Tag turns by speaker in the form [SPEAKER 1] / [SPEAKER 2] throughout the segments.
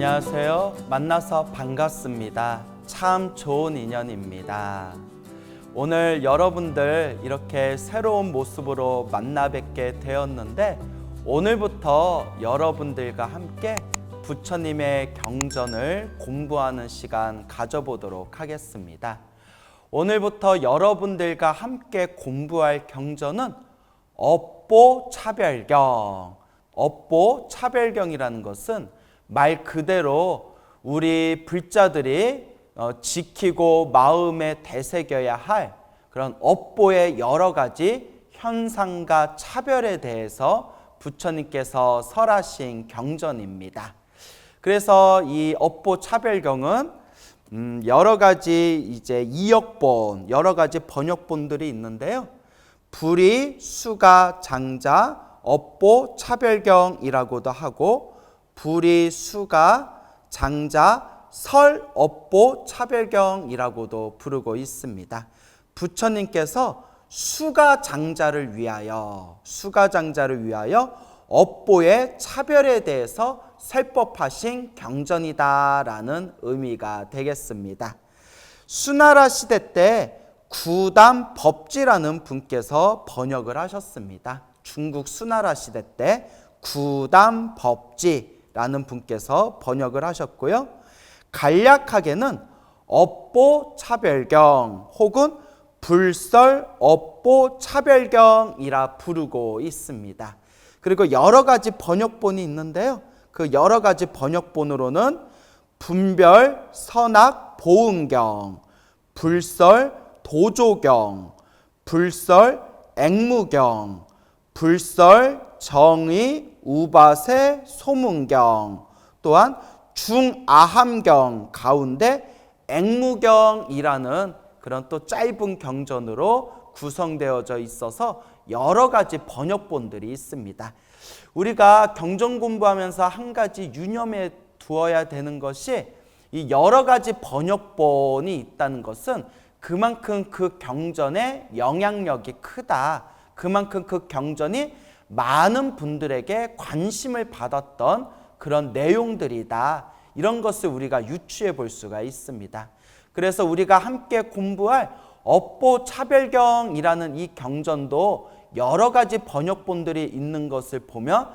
[SPEAKER 1] 안녕하세요. 만나서 반갑습니다. 참 좋은 인연입니다. 오늘 여러분들 이렇게 새로운 모습으로 만나 뵙게 되었는데, 오늘부터 여러분들과 함께 부처님의 경전을 공부하는 시간 가져보도록 하겠습니다. 오늘부터 여러분들과 함께 공부할 경전은 업보차별경. 업보차별경이라는 것은 말 그대로 우리 불자들이 지키고 마음에 되새겨야 할 그런 업보의 여러 가지 현상과 차별에 대해서 부처님께서 설하신 경전입니다. 그래서 이 업보차별경은 여러 가지 이제 이역본, 여러 가지 번역본들이 있는데요. 불이, 수가, 장자, 업보차별경이라고도 하고, 불이, 수가, 장자, 설, 업보차별경이라고도 부르고 있습니다. 부처님께서 수가장자를 위하여 업보의 차별에 대해서 설법하신 경전이다라는 의미가 되겠습니다. 수나라 시대 때 구담법지라는 분께서 번역을 하셨습니다. 중국 수나라 시대 때 구담법지라는 분께서 번역을 하셨고요. 간략하게는 업보차별경 혹은 불설업보차별경이라 부르고 있습니다. 그리고 여러 가지 번역본이 있는데요. 그 여러 가지 번역본으로는 분별 선악 보응경, 불설 도조경, 불설 액무경, 불설 정의 우바세 소문경, 또한 중아함경 가운데 액무경이라는 그런 또 짧은 경전으로 구성되어져 있어서 여러 가지 번역본들이 있습니다. 우리가 경전 공부하면서 한 가지 유념해 두어야 되는 것이, 이 여러 가지 번역본이 있다는 것은 그만큼 그 경전의 영향력이 크다, 그만큼 그 경전이 많은 분들에게 관심을 받았던 그런 내용들이다, 이런 것을 우리가 유추해 볼 수가 있습니다. 그래서 우리가 함께 공부할 업보차별경이라는 이 경전도 여러 가지 번역본들이 있는 것을 보면,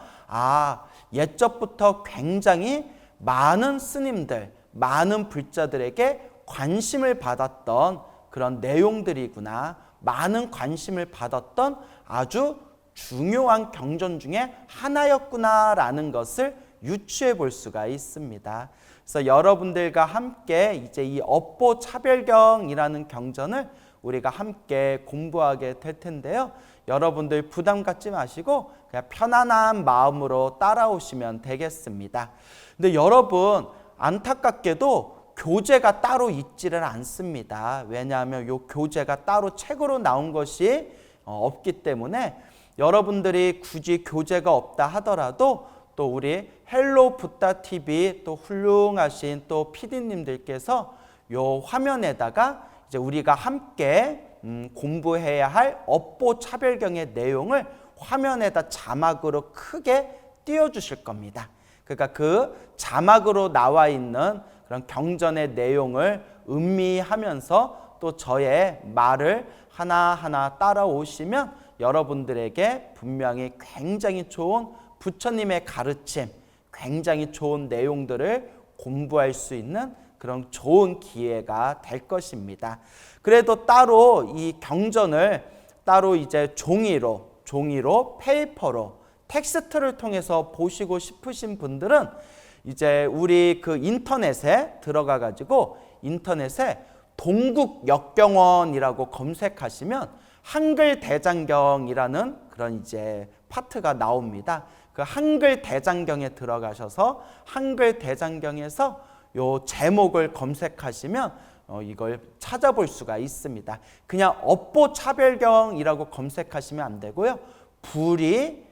[SPEAKER 1] 옛적부터 굉장히 많은 스님들, 많은 불자들에게 관심을 받았던 그런 내용들이구나, 많은 관심을 받았던 아주 중요한 경전 중에 하나였구나라는 것을 유추해 볼 수가 있습니다. 그래서 여러분들과 함께 이제 이 업보차별경이라는 경전을 우리가 함께 공부하게 될 텐데요. 여러분들 부담 갖지 마시고 그냥 편안한 마음으로 따라오시면 되겠습니다. 근데 여러분, 안타깝게도 교재가 따로 있지를 않습니다. 왜냐하면 이 교재가 따로 책으로 나온 것이 없기 때문에 여러분들이 굳이 교재가 없다 하더라도 또 우리 헬로 붓다 TV 또 훌륭하신 또 PD님들께서 요 화면에다가 이제 우리가 함께 공부해야 할 업보차별경의 내용을 화면에다 자막으로 크게 띄워주실 겁니다. 그러니까 그 자막으로 나와 있는 그런 경전의 내용을 음미하면서 또 저의 말을 하나하나 따라오시면 여러분들에게 분명히 굉장히 좋은 부처님의 가르침, 굉장히 좋은 내용들을 공부할 수 있는 그런 좋은 기회가 될 것입니다. 그래도 따로 이 경전을 따로 이제 종이로 페이퍼로 텍스트를 통해서 보시고 싶으신 분들은 이제 우리 그 인터넷에 들어가 가지고 인터넷에 동국역경원이라고 검색하시면 한글 대장경이라는 그런 이제 파트가 나옵니다. 그 한글 대장경에 들어가셔서 한글 대장경에서 요 제목을 검색하시면 이걸 찾아볼 수가 있습니다. 그냥 업보차별경이라고 검색하시면 안 되고요. 불이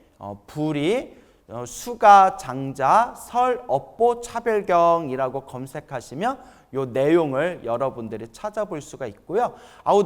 [SPEAKER 1] 수가, 장자, 설, 업보차별경이라고 검색하시면 요 내용을 여러분들이 찾아볼 수가 있고요.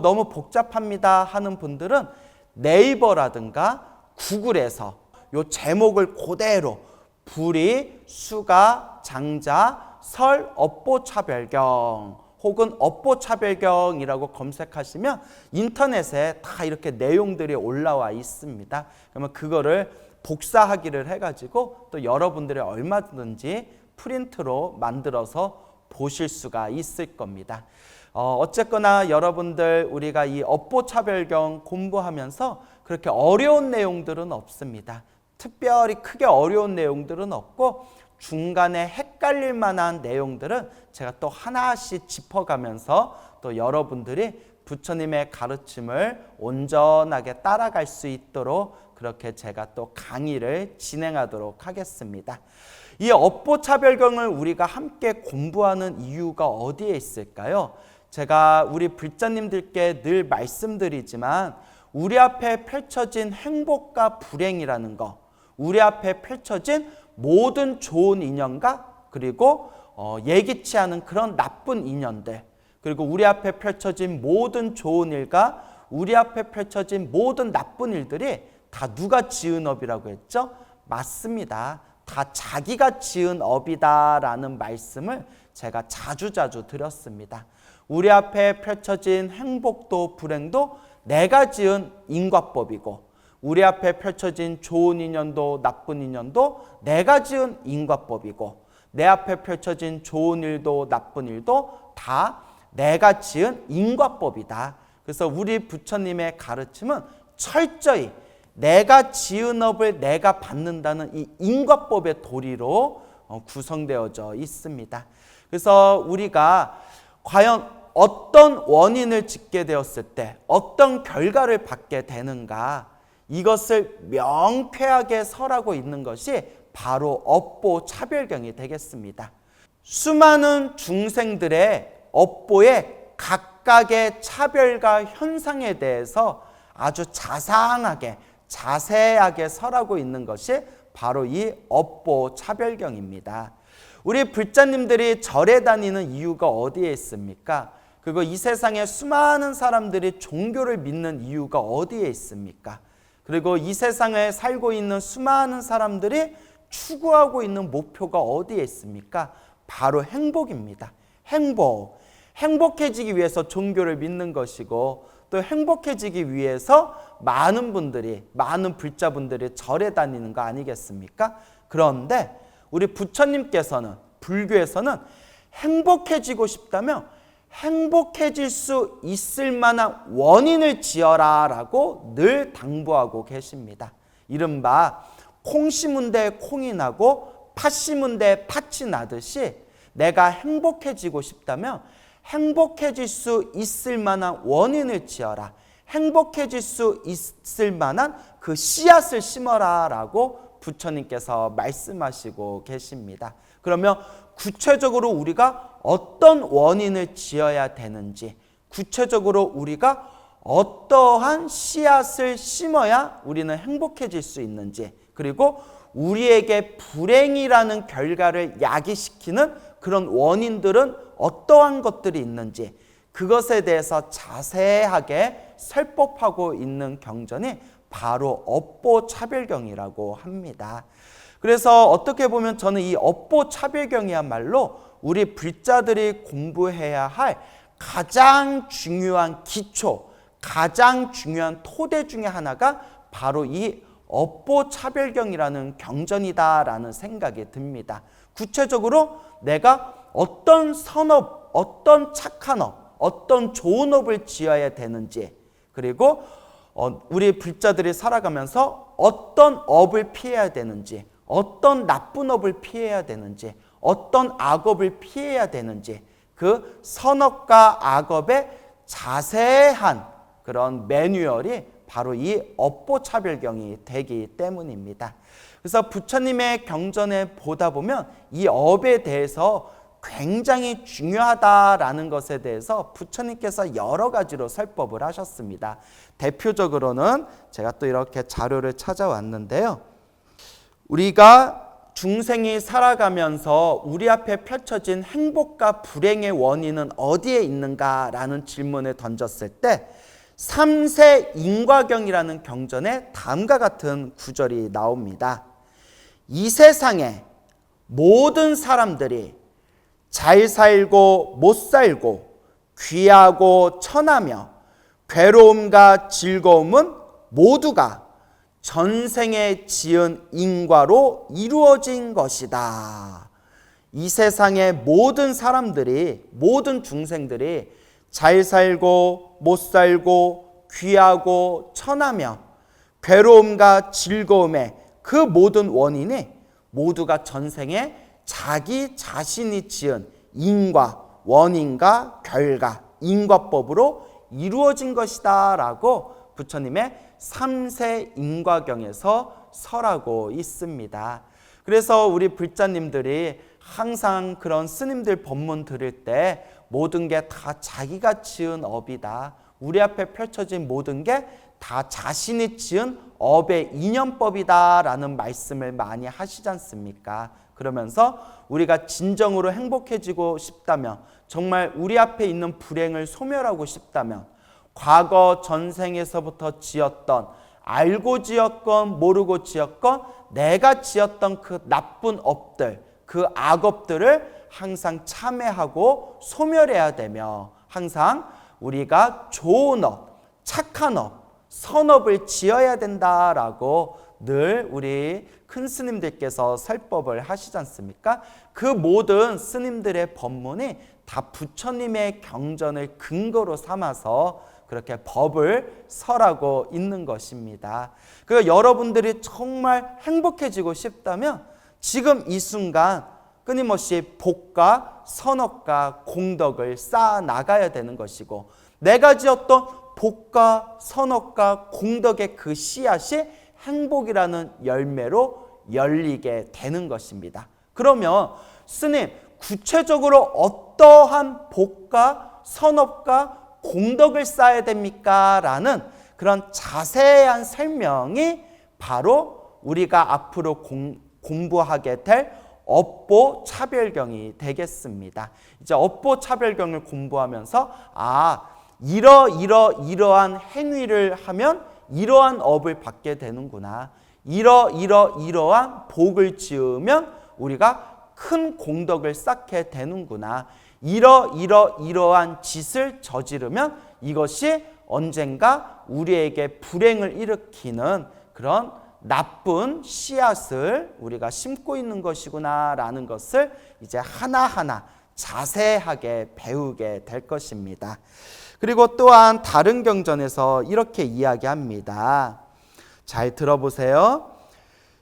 [SPEAKER 1] 너무 복잡합니다 하는 분들은 네이버라든가 구글에서 요 제목을 그대로 불이, 수가, 장자, 설, 업보 차별경 혹은 업보 차별경이라고 검색하시면 인터넷에 다 이렇게 내용들이 올라와 있습니다. 그러면 그거를 복사하기를 해가지고 또 여러분들이 얼마든지 프린트로 만들어서 보실 수가 있을 겁니다. 어쨌거나 여러분들 우리가 이 업보 차별경 공부하면서 그렇게 어려운 내용들은 없습니다. 특별히 크게 어려운 내용들은 없고 중간에 헷갈릴 만한 내용들은 제가 또 하나씩 짚어가면서 또 여러분들이 부처님의 가르침을 온전하게 따라갈 수 있도록 그렇게 제가 또 강의를 진행하도록 하겠습니다. 이 업보 차별경을 우리가 함께 공부하는 이유가 어디에 있을까요? 제가 우리 불자님들께 늘 말씀드리지만 우리 앞에 펼쳐진 행복과 불행이라는 거, 우리 앞에 펼쳐진 모든 좋은 인연과 그리고 예기치 않은 그런 나쁜 인연들, 그리고 우리 앞에 펼쳐진 모든 좋은 일과 우리 앞에 펼쳐진 모든 나쁜 일들이 다 누가 지은 업이라고 했죠? 맞습니다. 다 자기가 지은 업이다라는 말씀을 제가 자주자주 드렸습니다. 우리 앞에 펼쳐진 행복도 불행도 내가 지은 인과법이고 우리 앞에 펼쳐진 좋은 인연도 나쁜 인연도 내가 지은 인과법이고 내 앞에 펼쳐진 좋은 일도 나쁜 일도 다 내가 지은 인과법이다. 그래서 우리 부처님의 가르침은 철저히 내가 지은 업을 내가 받는다는 이 인과법의 도리로 구성되어져 있습니다. 그래서 우리가 과연 어떤 원인을 짓게 되었을 때 어떤 결과를 받게 되는가, 이것을 명쾌하게 설하고 있는 것이 바로 업보 차별경이 되겠습니다. 수많은 중생들의 업보의 각각의 차별과 현상에 대해서 아주 자상하게 자세하게 설하고 있는 것이 바로 이 업보 차별경입니다. 우리 불자님들이 절에 다니는 이유가 어디에 있습니까? 그리고 이 세상에 수많은 사람들이 종교를 믿는 이유가 어디에 있습니까? 그리고 이 세상에 살고 있는 수많은 사람들이 추구하고 있는 목표가 어디에 있습니까? 바로 행복입니다. 행복. 행복해지기 위해서 종교를 믿는 것이고 또 행복해지기 위해서 많은 분들이, 많은 불자분들이 절에 다니는 거 아니겠습니까? 그런데 우리 부처님께서는, 불교에서는 행복해지고 싶다면 행복해질 수 있을 만한 원인을 지어라 라고 늘 당부하고 계십니다. 이른바 콩 심은 데 콩이 나고 팥 심은 데 팥이 나듯이 내가 행복해지고 싶다면 행복해질 수 있을 만한 원인을 지어라. 행복해질 수 있을 만한 그 씨앗을 심어라 라고 부처님께서 말씀하시고 계십니다. 그러면 구체적으로 우리가 어떤 원인을 지어야 되는지, 구체적으로 우리가 어떠한 씨앗을 심어야 우리는 행복해질 수 있는지, 그리고 우리에게 불행이라는 결과를 야기시키는 그런 원인들은 어떠한 것들이 있는지, 그것에 대해서 자세하게 설법하고 있는 경전이 바로 업보 차별경이라고 합니다. 그래서 어떻게 보면 저는 이 업보 차별경이야말로 우리 불자들이 공부해야 할 가장 중요한 기초, 가장 중요한 토대 중에 하나가 바로 이 업보 차별경이라는 경전이다라는 생각이 듭니다. 구체적으로 내가 어떤 선업, 어떤 착한 업, 어떤 좋은 업을 지어야 되는지, 그리고 우리 불자들이 살아가면서 어떤 업을 피해야 되는지, 어떤 나쁜 업을 피해야 되는지, 어떤 악업을 피해야 되는지, 그 선업과 악업의 자세한 그런 매뉴얼이 바로 이 업보 차별경이 되기 때문입니다. 그래서 부처님의 경전에 보다 보면 이 업에 대해서 굉장히 중요하다라는 것에 대해서 부처님께서 여러 가지로 설법을 하셨습니다. 대표적으로는 제가 또 이렇게 자료를 찾아왔는데요. 우리가 중생이 살아가면서 우리 앞에 펼쳐진 행복과 불행의 원인은 어디에 있는가라는 질문을 던졌을 때 삼세 인과경이라는 경전에 다음과 같은 구절이 나옵니다. 이 세상에 모든 사람들이 잘 살고 못 살고 귀하고 천하며 괴로움과 즐거움은 모두가 전생에 지은 인과로 이루어진 것이다. 이 세상의 모든 사람들이, 모든 중생들이 잘 살고 못 살고 귀하고 천하며 괴로움과 즐거움의 그 모든 원인이 모두가 전생에 자기 자신이 지은 인과, 원인과 결과, 인과법으로 이루어진 것이다 라고 부처님의 삼세 인과경에서 설하고 있습니다. 그래서 우리 불자님들이 항상 그런 스님들 법문 들을 때 모든 게 다 자기가 지은 업이다. 우리 앞에 펼쳐진 모든 게 다 자신이 지은 업의 인연법이다 라는 말씀을 많이 하시지 않습니까? 그러면서 우리가 진정으로 행복해지고 싶다면, 정말 우리 앞에 있는 불행을 소멸하고 싶다면 과거 전생에서부터 지었던, 알고 지었건 모르고 지었건 내가 지었던 그 나쁜 업들, 그 악업들을 항상 참회하고 소멸해야 되며, 항상 우리가 좋은 업, 착한 업, 선업을 지어야 된다라고 늘 우리 큰 스님들께서 설법을 하시지 않습니까? 그 모든 스님들의 법문이 다 부처님의 경전을 근거로 삼아서 그렇게 법을 설하고 있는 것입니다. 그러니까 여러분들이 정말 행복해지고 싶다면 지금 이 순간 끊임없이 복과 선업과 공덕을 쌓아 나가야 되는 것이고, 내가 지었던 복과 선업과 공덕의 그 씨앗이 행복이라는 열매로 열리게 되는 것입니다. 그러면 스님, 구체적으로 어떠한 복과 선업과 공덕을 쌓아야 됩니까? 라는 그런 자세한 설명이 바로 우리가 앞으로 공부하게 될 업보차별경이 되겠습니다. 이제 업보차별경을 공부하면서 이러한 행위를 하면 이러한 업을 받게 되는구나. 이러한 복을 지으면 우리가 큰 공덕을 쌓게 되는구나. 이러한 짓을 저지르면 이것이 언젠가 우리에게 불행을 일으키는 그런 나쁜 씨앗을 우리가 심고 있는 것이구나 라는 것을 이제 하나하나 자세하게 배우게 될 것입니다. 그리고 또한 다른 경전에서 이렇게 이야기합니다. 잘 들어보세요.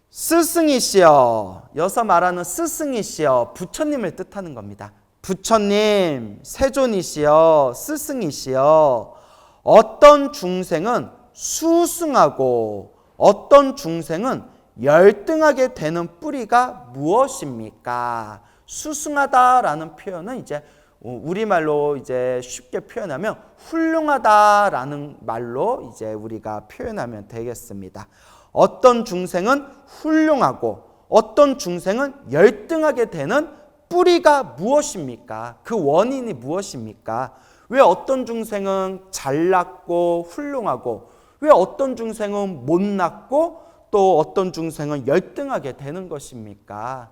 [SPEAKER 1] 스승이시여, 여기서 말하는 스승이시여, 부처님을 뜻하는 겁니다. 부처님, 세존이시여, 스승이시여, 어떤 중생은 수승하고 어떤 중생은 열등하게 되는 뿌리가 무엇입니까? 수승하다라는 표현은 이제 우리말로 이제 쉽게 표현하면 훌륭하다라는 말로 이제 우리가 표현하면 되겠습니다. 어떤 중생은 훌륭하고 어떤 중생은 열등하게 되는 뿌리가 무엇입니까? 그 원인이 무엇입니까? 왜 어떤 중생은 잘났고 훌륭하고, 왜 어떤 중생은 못났고 또 어떤 중생은 열등하게 되는 것입니까?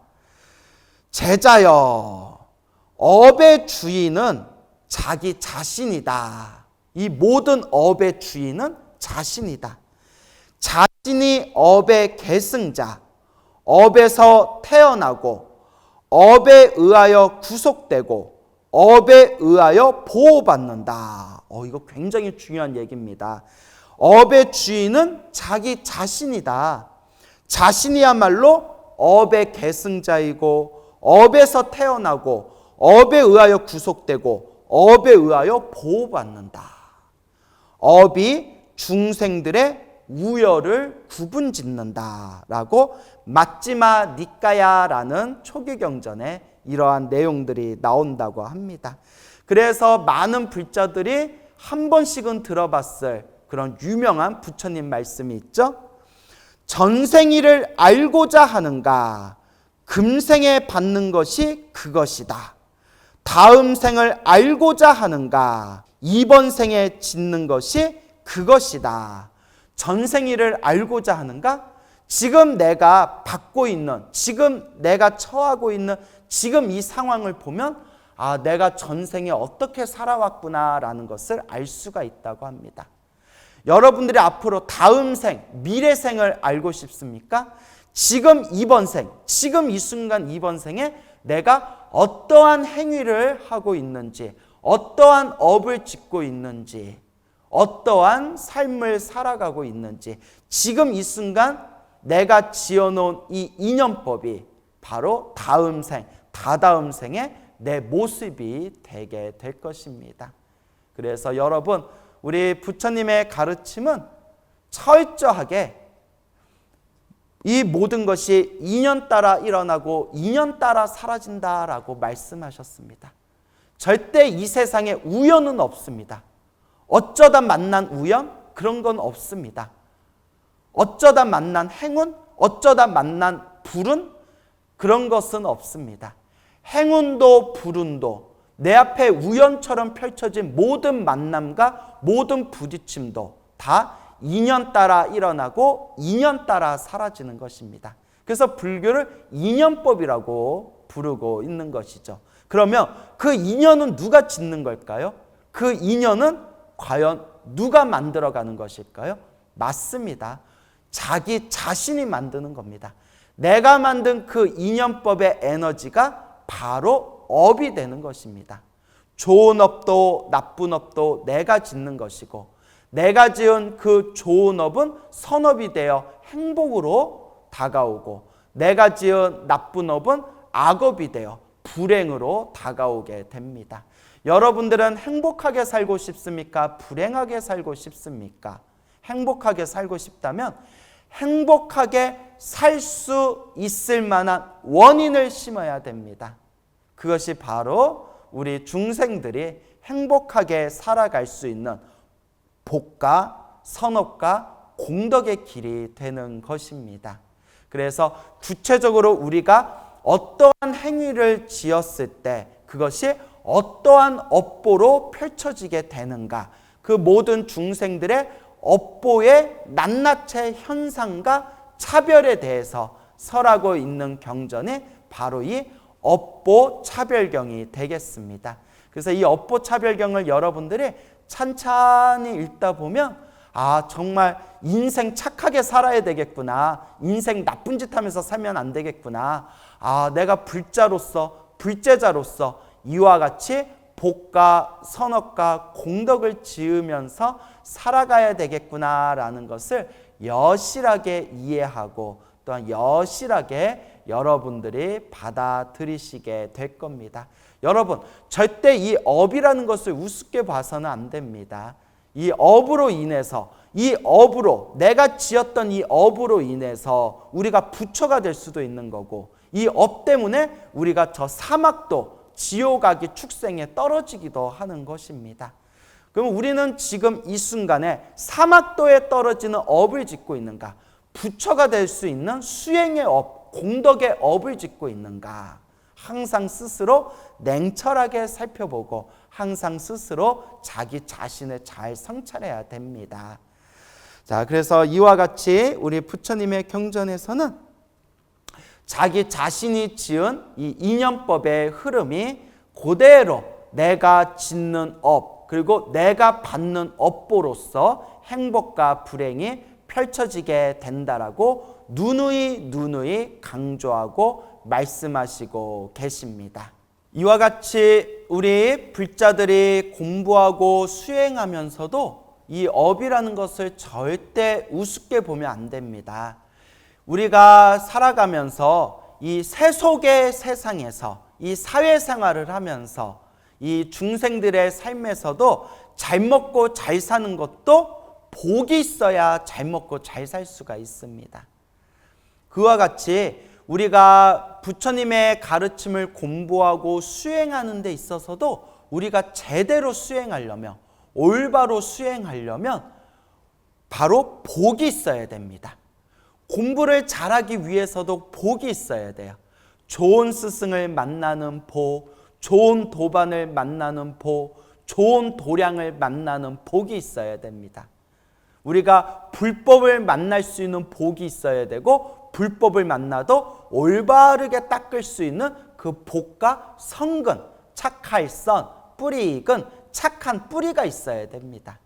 [SPEAKER 1] 제자여, 업의 주인은 자기 자신이다. 이 모든 업의 주인은 자신이다. 자신이 업의 계승자, 업에서 태어나고 업에 의하여 구속되고 업에 의하여 보호받는다. 이거 굉장히 중요한 얘기입니다. 업의 주인은 자기 자신이다. 자신이야말로 업의 계승자이고 업에서 태어나고 업에 의하여 구속되고 업에 의하여 보호받는다. 업이 중생들의 우열을 구분짓는다라고 마찌마 니까야라는 초기 경전에 이러한 내용들이 나온다고 합니다. 그래서 많은 불자들이 한 번씩은 들어봤을 그런 유명한 부처님 말씀이 있죠. 전생일을 알고자 하는가, 금생에 받는 것이 그것이다. 다음 생을 알고자 하는가, 이번 생에 짓는 것이 그것이다. 전생일을 알고자 하는가? 지금 내가 받고 있는, 지금 내가 처하고 있는 지금 이 상황을 보면 내가 전생에 어떻게 살아왔구나라는 것을 알 수가 있다고 합니다. 여러분들이 앞으로 다음 생, 미래 생을 알고 싶습니까? 지금 이번 생, 지금 이 순간 이번 생에 내가 어떠한 행위를 하고 있는지, 어떠한 업을 짓고 있는지, 어떠한 삶을 살아가고 있는지, 지금 이 순간 내가 지어놓은 이 인연법이 바로 다음 생, 다다음 생에 내 모습이 되게 될 것입니다. 그래서 여러분, 우리 부처님의 가르침은 철저하게 이 모든 것이 인연 따라 일어나고 인연 따라 사라진다라고 말씀하셨습니다. 절대 이 세상에 우연은 없습니다. 어쩌다 만난 우연? 그런 건 없습니다. 어쩌다 만난 행운? 어쩌다 만난 불운? 그런 것은 없습니다. 행운도 불운도 내 앞에 우연처럼 펼쳐진 모든 만남과 모든 부딪힘도 다 인연 따라 일어나고 인연 따라 사라지는 것입니다. 그래서 불교를 인연법이라고 부르고 있는 것이죠. 그러면 그 인연은 누가 짓는 걸까요? 그 인연은 과연 누가 만들어가는 것일까요? 맞습니다. 자기 자신이 만드는 겁니다. 내가 만든 그 인연법의 에너지가 바로 업이 되는 것입니다. 좋은 업도 나쁜 업도 내가 짓는 것이고, 내가 지은 그 좋은 업은 선업이 되어 행복으로 다가오고, 내가 지은 나쁜 업은 악업이 되어 불행으로 다가오게 됩니다. 여러분들은 행복하게 살고 싶습니까? 불행하게 살고 싶습니까? 행복하게 살고 싶다면 행복하게 살 수 있을 만한 원인을 심어야 됩니다. 그것이 바로 우리 중생들이 행복하게 살아갈 수 있는 복과 선업과 공덕의 길이 되는 것입니다. 그래서 구체적으로 우리가 어떠한 행위를 지었을 때 그것이 어떠한 업보로 펼쳐지게 되는가, 그 모든 중생들의 업보의 낱낱의 현상과 차별에 대해서 설하고 있는 경전이 바로 이 업보 차별경이 되겠습니다. 그래서 이 업보 차별경을 여러분들이 찬찬히 읽다 보면 정말 인생 착하게 살아야 되겠구나, 인생 나쁜 짓 하면서 살면 안 되겠구나, 내가 불제자로서 이와 같이 복과 선업과 공덕을 지으면서 살아가야 되겠구나라는 것을 여실하게 이해하고 또한 여실하게 여러분들이 받아들이시게 될 겁니다. 여러분, 절대 이 업이라는 것을 우습게 봐서는 안 됩니다. 이 업으로 인해서, 이 업으로, 내가 지었던 이 업으로 인해서 우리가 부처가 될 수도 있는 거고, 이 업 때문에 우리가 저 사막도 지옥악이 축생에 떨어지기도 하는 것입니다. 그럼 우리는 지금 이 순간에 사막도에 떨어지는 업을 짓고 있는가, 부처가 될 수 있는 수행의 업, 공덕의 업을 짓고 있는가, 항상 스스로 냉철하게 살펴보고 항상 스스로 자기 자신을 잘 성찰해야 됩니다. 자, 그래서 이와 같이 우리 부처님의 경전에서는 자기 자신이 지은 이 인연법의 흐름이 그대로 내가 짓는 업, 그리고 내가 받는 업보로서 행복과 불행이 펼쳐지게 된다라고 누누이 강조하고 말씀하시고 계십니다. 이와 같이 우리 불자들이 공부하고 수행하면서도 이 업이라는 것을 절대 우습게 보면 안 됩니다. 우리가 살아가면서 이 세속의 세상에서 이 사회생활을 하면서 이 중생들의 삶에서도 잘 먹고 잘 사는 것도 복이 있어야 잘 먹고 잘 살 수가 있습니다. 그와 같이 우리가 부처님의 가르침을 공부하고 수행하는 데 있어서도 우리가 제대로 수행하려면, 올바로 수행하려면 바로 복이 있어야 됩니다. 공부를 잘하기 위해서도 복이 있어야 돼요. 좋은 스승을 만나는 복, 좋은 도반을 만나는 복, 좋은 도량을 만나는 복이 있어야 됩니다. 우리가 불법을 만날 수 있는 복이 있어야 되고 불법을 만나도 올바르게 닦을 수 있는 그 복과 성근, 착할선, 뿌리 익은 착한 뿌리가 있어야 됩니다.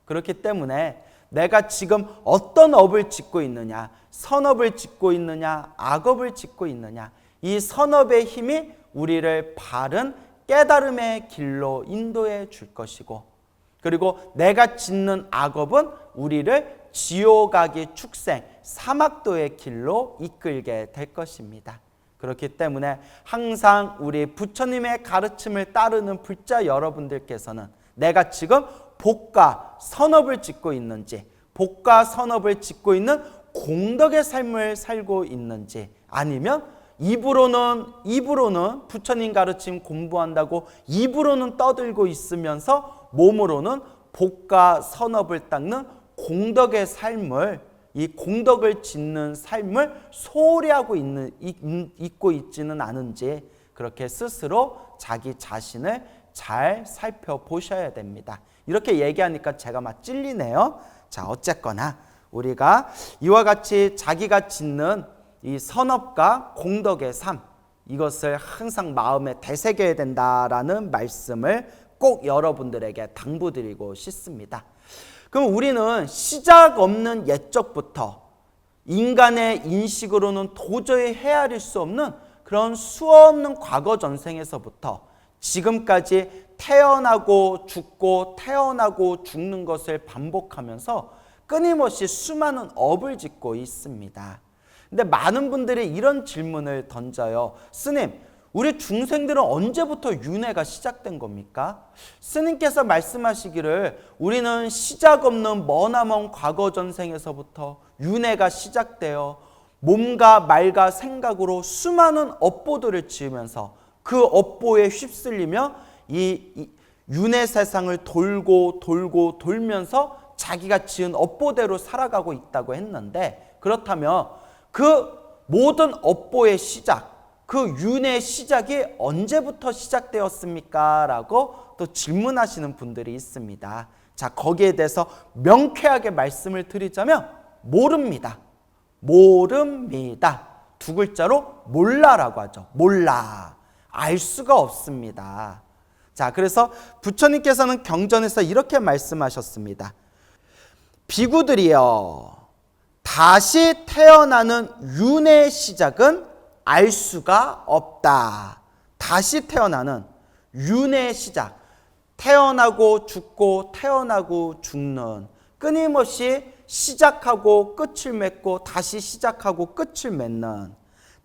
[SPEAKER 1] 그렇기 때문에 내가 지금 어떤 업을 짓고 있느냐, 선업을 짓고 있느냐, 악업을 짓고 있느냐, 이 선업의 힘이 우리를 바른 깨달음의 길로 인도해 줄 것이고, 그리고 내가 짓는 악업은 우리를 지옥악의 축생, 사막도의 길로 이끌게 될 것입니다. 그렇기 때문에 항상 우리 부처님의 가르침을 따르는 불자 여러분들께서는 내가 지금 복과 선업을 짓고 있는지, 복과 선업을 짓고 있는 공덕의 삶을 살고 있는지, 아니면 입으로는 부처님 가르침 공부한다고 입으로는 떠들고 있으면서 몸으로는 복과 선업을 닦는 공덕의 삶을, 이 공덕을 짓는 삶을 소홀히 하고 있고 있지는 않은지 그렇게 스스로 자기 자신을 잘 살펴보셔야 됩니다. 이렇게 얘기하니까 제가 막 찔리네요. 자, 어쨌거나 우리가 이와 같이 자기가 짓는 이 선업과 공덕의 삶, 이것을 항상 마음에 되새겨야 된다라는 말씀을 꼭 여러분들에게 당부드리고 싶습니다. 그럼 우리는 시작 없는 옛적부터 인간의 인식으로는 도저히 헤아릴 수 없는 그런 수없는 과거 전생에서부터 지금까지 태어나고 죽고 태어나고 죽는 것을 반복하면서 끊임없이 수많은 업을 짓고 있습니다. 근데 많은 분들이 이런 질문을 던져요. 스님, 우리 중생들은 언제부터 윤회가 시작된 겁니까? 스님께서 말씀하시기를 우리는 시작 없는 머나먼 과거 전생에서부터 윤회가 시작되어 몸과 말과 생각으로 수많은 업보들을 지으면서 그 업보에 휩쓸리며 이 윤회 세상을 돌고 돌면서 자기가 지은 업보대로 살아가고 있다고 했는데, 그렇다면 그 모든 업보의 시작, 그 윤회의 시작이 언제부터 시작되었습니까? 라고 또 질문하시는 분들이 있습니다. 자, 거기에 대해서 명쾌하게 말씀을 드리자면 모릅니다. 두 글자로 몰라라고 하죠. 몰라. 알 수가 없습니다. 자, 그래서 부처님께서는 경전에서 이렇게 말씀하셨습니다. 비구들이여, 다시 태어나는 윤회의 시작은 알 수가 없다. 다시 태어나는 윤회의 시작, 태어나고 죽고 태어나고 죽는, 끊임없이 시작하고 끝을 맺고 다시 시작하고 끝을 맺는,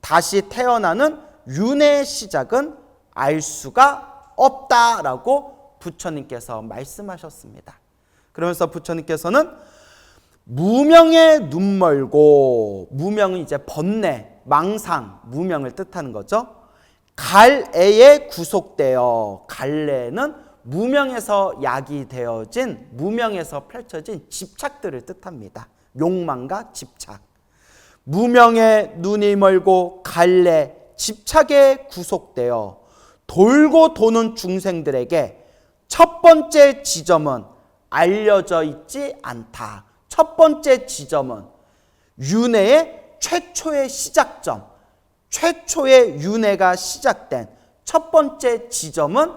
[SPEAKER 1] 다시 태어나는 윤회의 시작은 알 수가 없다라고 부처님께서 말씀하셨습니다. 그러면서 부처님께서는 무명의 눈멀고, 무명은 이제 번뇌, 망상, 무명을 뜻하는 거죠. 갈애에 구속되어, 갈애는 무명에서 야기되어진, 무명에서 펼쳐진 집착들을 뜻합니다. 욕망과 집착. 무명의 눈이 멀고 갈래, 집착에 구속되어 돌고 도는 중생들에게 첫 번째 지점은 알려져 있지 않다. 첫 번째 지점은 윤회의 최초의 시작점, 최초의 윤회가 시작된 첫 번째 지점은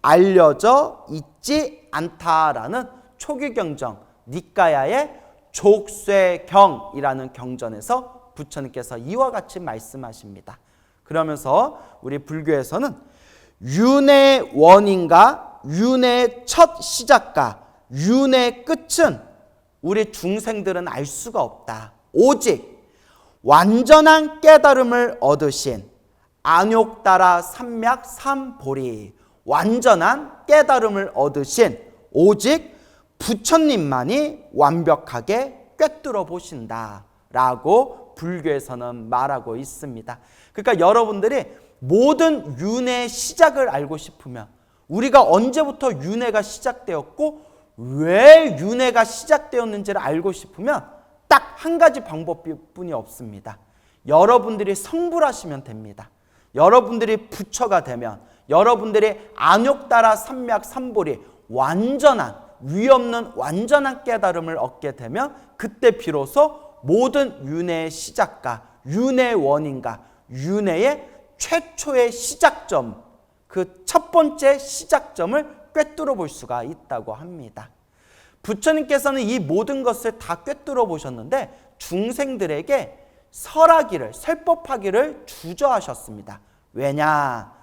[SPEAKER 1] 알려져 있지 않다라는 초기 경전 니까야의 족쇄경이라는 경전에서 부처님께서 이와 같이 말씀하십니다. 그러면서 우리 불교에서는 윤회의 원인과 윤회의 첫 시작과 윤회의 끝은 우리 중생들은 알 수가 없다. 오직 완전한 깨달음을 얻으신 안욕따라 삼맥 삼보리, 완전한 깨달음을 얻으신 오직 부처님만이 완벽하게 꿰뚫어 보신다라고 불교에서는 말하고 있습니다. 그러니까 여러분들이 모든 윤회의 시작을 알고 싶으면, 우리가 언제부터 윤회가 시작되었고 왜 윤회가 시작되었는지를 알고 싶으면 딱 한 가지 방법뿐이 없습니다. 여러분들이 성불하시면 됩니다. 여러분들이 부처가 되면, 여러분들이 안욕따라 삼맥 삼보리, 완전한 위없는 완전한 깨달음을 얻게 되면 그때 비로소 모든 윤회의 시작과 윤회의 원인과 윤회의 최초의 시작점, 그 첫 번째 시작점을 꿰뚫어 볼 수가 있다고 합니다. 부처님께서는 이 모든 것을 다 꿰뚫어 보셨는데 중생들에게 설하기를, 설법하기를 주저하셨습니다. 왜냐?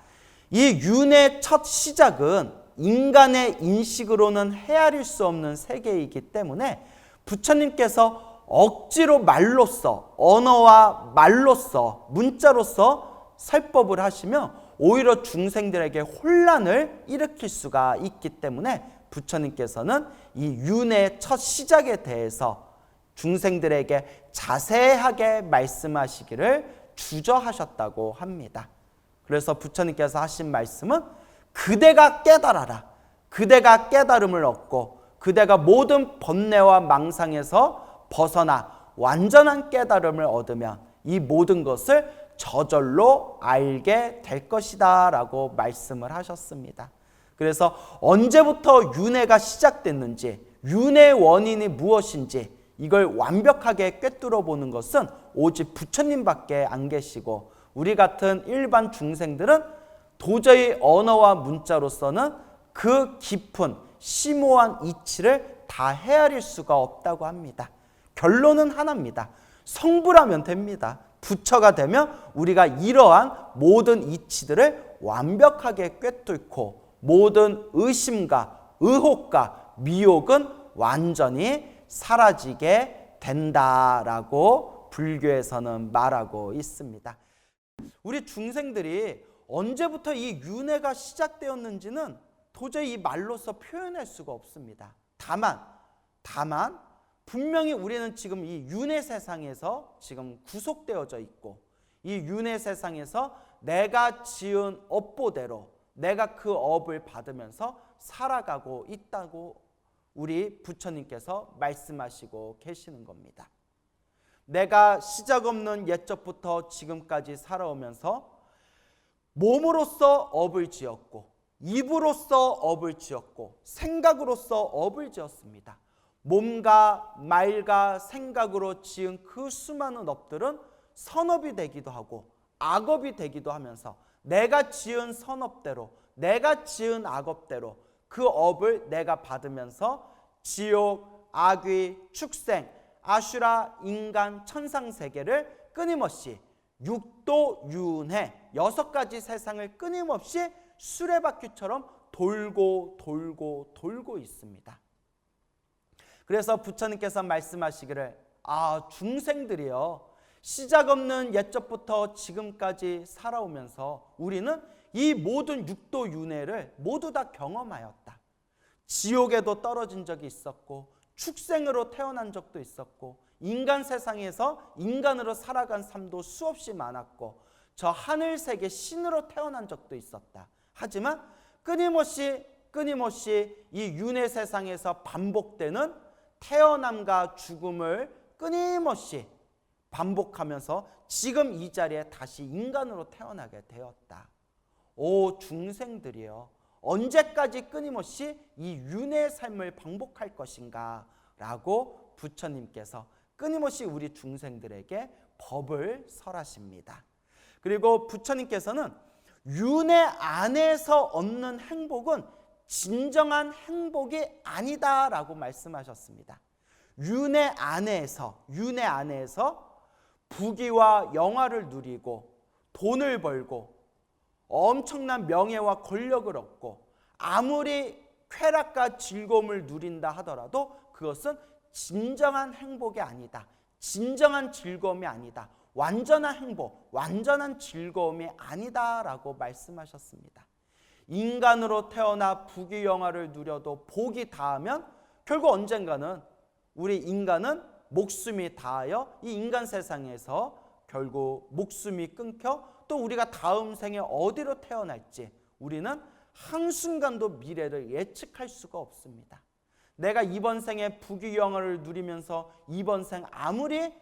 [SPEAKER 1] 이 윤의 첫 시작은 인간의 인식으로는 헤아릴 수 없는 세계이기 때문에 부처님께서 억지로 말로써, 언어와 말로써, 문자로서 설법을 하시면 오히려 중생들에게 혼란을 일으킬 수가 있기 때문에 부처님께서는 이 윤의 첫 시작에 대해서 중생들에게 자세하게 말씀하시기를 주저하셨다고 합니다. 그래서 부처님께서 하신 말씀은 그대가 깨달아라. 그대가 깨달음을 얻고 그대가 모든 번뇌와 망상에서 벗어나 완전한 깨달음을 얻으면 이 모든 것을 저절로 알게 될 것이다 라고 말씀을 하셨습니다. 그래서 언제부터 윤회가 시작됐는지, 윤회의 원인이 무엇인지 이걸 완벽하게 꿰뚫어 보는 것은 오직 부처님밖에 안 계시고 우리 같은 일반 중생들은 도저히 언어와 문자로서는 그 깊은 심오한 이치를 다 헤아릴 수가 없다고 합니다. 결론은 하나입니다. 성부라면 됩니다. 부처가 되면 우리가 이러한 모든 이치들을 완벽하게 꿰뚫고 모든 의심과 의혹과 미혹은 완전히 사라지게 된다라고 불교에서는 말하고 있습니다. 우리 중생들이 언제부터 이 윤회가 시작되었는지는 도저히 이 말로서 표현할 수가 없습니다. 다만 분명히 우리는 지금 이 윤회 세상에서 지금 구속되어져 있고 이 윤회 세상에서 내가 지은 업보대로 내가 그 업을 받으면서 살아가고 있다고 우리 부처님께서 말씀하시고 계시는 겁니다. 내가 시작 없는 옛적부터 지금까지 살아오면서 몸으로서 업을 지었고 입으로서 업을 지었고 생각으로서 업을 지었습니다. 몸과 말과 생각으로 지은 그 수많은 업들은 선업이 되기도 하고 악업이 되기도 하면서 내가 지은 선업대로 내가 지은 악업대로 그 업을 내가 받으면서 지옥, 악귀, 축생, 아슈라, 인간, 천상세계를 끊임없이 육도, 윤회 6가지 세상을 끊임없이 수레바퀴처럼 돌고 있습니다. 그래서 부처님께서 말씀하시기를 중생들이여 시작 없는 옛적부터 지금까지 살아오면서 우리는 이 모든 육도 윤회를 모두 다 경험하였다. 지옥에도 떨어진 적이 있었고 축생으로 태어난 적도 있었고 인간 세상에서 인간으로 살아간 삶도 수없이 많았고 저 하늘세계 신으로 태어난 적도 있었다. 하지만 끊임없이 이 윤회 세상에서 반복되는 태어남과 죽음을 끊임없이 반복하면서 지금 이 자리에 다시 인간으로 태어나게 되었다. 오 중생들이여 언제까지 끊임없이 이 윤회의 삶을 반복할 것인가 라고 부처님께서 끊임없이 우리 중생들에게 법을 설하십니다. 그리고 부처님께서는 윤회 안에서 얻는 행복은 진정한 행복이 아니다라고 말씀하셨습니다. 윤회 안에서 부귀와 영화를 누리고 돈을 벌고 엄청난 명예와 권력을 얻고 아무리 쾌락과 즐거움을 누린다 하더라도 그것은 진정한 행복이 아니다. 진정한 즐거움이 아니다. 완전한 행복, 완전한 즐거움이 아니다라고 말씀하셨습니다. 인간으로 태어나 부귀 영화를 누려도 복이 다하면 결국 언젠가는 우리 인간은 목숨이 다하여 이 인간 세상에서 결국 목숨이 끊겨 또 우리가 다음 생에 어디로 태어날지 우리는 한순간도 미래를 예측할 수가 없습니다. 내가 이번 생에 부귀 영화를 누리면서 이번 생 아무리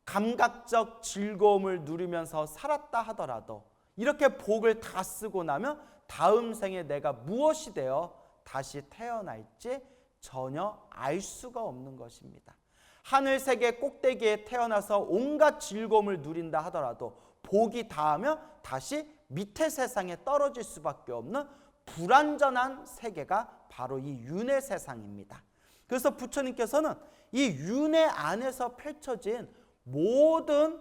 [SPEAKER 1] 감각적 즐거움을 누리면서 살았다 하더라도 이렇게 복을 다 쓰고 나면 다음 생에 내가 무엇이 되어 다시 태어날지 전혀 알 수가 없는 것입니다. 하늘세계 꼭대기에 태어나서 온갖 즐거움을 누린다 하더라도 복이 닿으면 다시 밑에 세상에 떨어질 수밖에 없는 불완전한 세계가 바로 이 윤회 세상입니다. 그래서 부처님께서는 이 윤회 안에서 펼쳐진 모든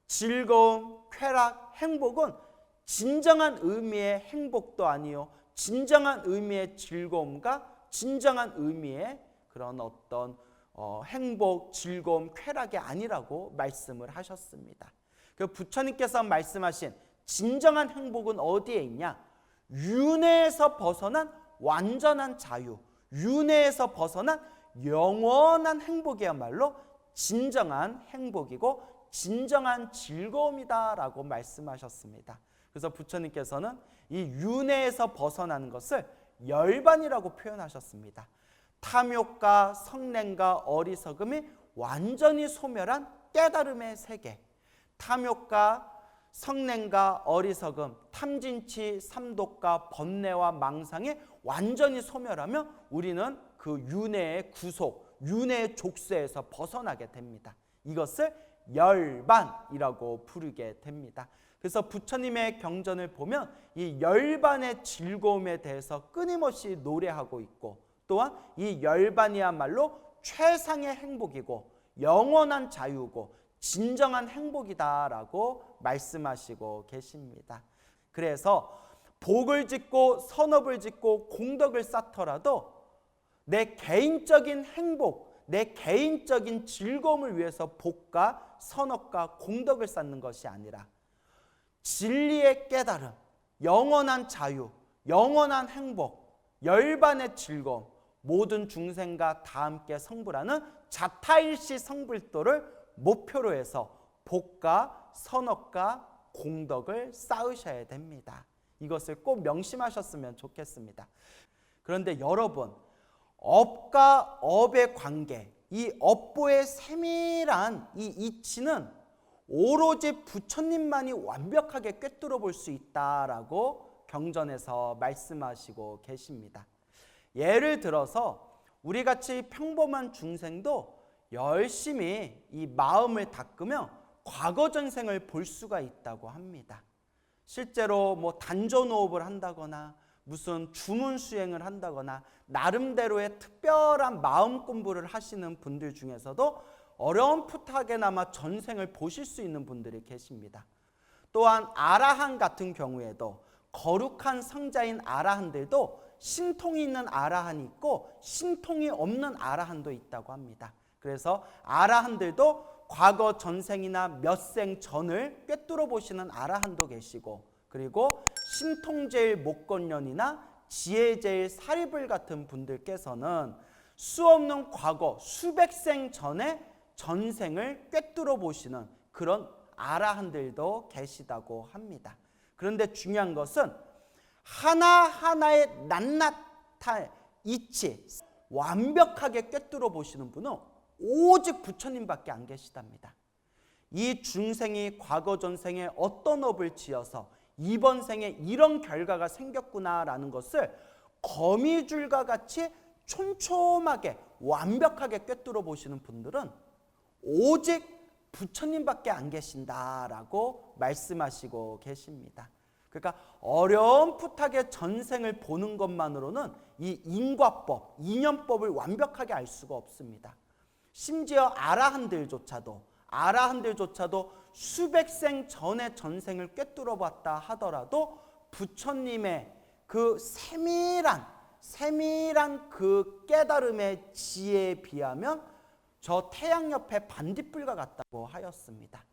[SPEAKER 1] 즐거움, 쾌락, 행복은 진정한 의미의 행복도 아니요, 진정한 의미의 즐거움과 진정한 의미의 그런 어떤 행복, 즐거움, 쾌락이 아니라고 말씀을 하셨습니다. 그 부처님께서 말씀하신 진정한 행복은 어디에 있냐? 윤회에서 벗어난 완전한 자유, 윤회에서 벗어난 영원한 행복이야말로 진정한 행복이고 진정한 즐거움이다라고 말씀하셨습니다. 그래서 부처님께서는 이 윤회에서 벗어나는 것을 열반이라고 표현하셨습니다. 탐욕과 성냄과 어리석음이 완전히 소멸한 깨달음의 세계, 탐욕과 성냄과 어리석음, 탐진치, 삼독과 번뇌와 망상이 완전히 소멸하면 우리는 그 윤회의 구속, 윤회의 족쇄에서 벗어나게 됩니다. 이것을 열반이라고 부르게 됩니다. 그래서 부처님의 경전을 보면 이 열반의 즐거움에 대해서 끊임없이 노래하고 있고, 또한 이 열반이야말로 최상의 행복이고 영원한 자유고 진정한 행복이다라고 말씀하시고 계십니다. 그래서 복을 짓고 선업을 짓고 공덕을 쌓더라도 내 개인적인 행복, 내 개인적인 즐거움을 위해서 복과 선업과 공덕을 쌓는 것이 아니라 진리의 깨달음, 영원한 자유, 영원한 행복, 열반의 즐거움, 모든 중생과 다 함께 성불하는 자타일시 성불도를 목표로 해서 복과 선업과 공덕을 쌓으셔야 됩니다. 이것을 꼭 명심하셨으면 좋겠습니다. 그런데 여러분, 업과 업의 관계, 이 업보의 세밀한 이 이치는 오로지 부처님만이 완벽하게 꿰뚫어 볼 수 있다라고 경전에서 말씀하시고 계십니다. 예를 들어서 우리같이 평범한 중생도 열심히 이 마음을 닦으면 과거 전생을 볼 수가 있다고 합니다. 실제로 뭐 단전호흡을 한다거나 무슨 주문 수행을 한다거나 나름대로의 특별한 마음 공부를 하시는 분들 중에서도 어렴풋하게나마 전생을 보실 수 있는 분들이 계십니다. 또한 아라한 같은 경우에도 거룩한 성자인 아라한들도 신통이 있는 아라한이 있고 신통이 없는 아라한도 있다고 합니다. 그래서 아라한들도 과거 전생이나 몇 생 전을 꿰뚫어 보시는 아라한도 계시고, 그리고 신통제일 목건년이나 지혜제일 사리불 같은 분들께서는 수없는 과거 수백 생 전의 전생을 꿰뚫어 보시는 그런 아라한들도 계시다고 합니다. 그런데 중요한 것은 하나하나의 낱낱한 이치 완벽하게 꿰뚫어 보시는 분은 오직 부처님밖에 안 계시답니다. 이 중생이 과거 전생에 어떤 업을 지어서 이번 생에 이런 결과가 생겼구나라는 것을 거미줄과 같이 촘촘하게 완벽하게 꿰뚫어 보시는 분들은 오직 부처님밖에 안 계신다라고 말씀하시고 계십니다. 그러니까 어렴풋하게 전생을 보는 것만으로는 이 인과법, 인연법을 완벽하게 알 수가 없습니다. 심지어 아라한들조차도 수백 생 전의 전생을 꿰뚫어 봤다 하더라도 부처님의 그 세밀한 그 깨달음의 지혜에 비하면 저 태양 옆에 반딧불과 같다고 하였습니다.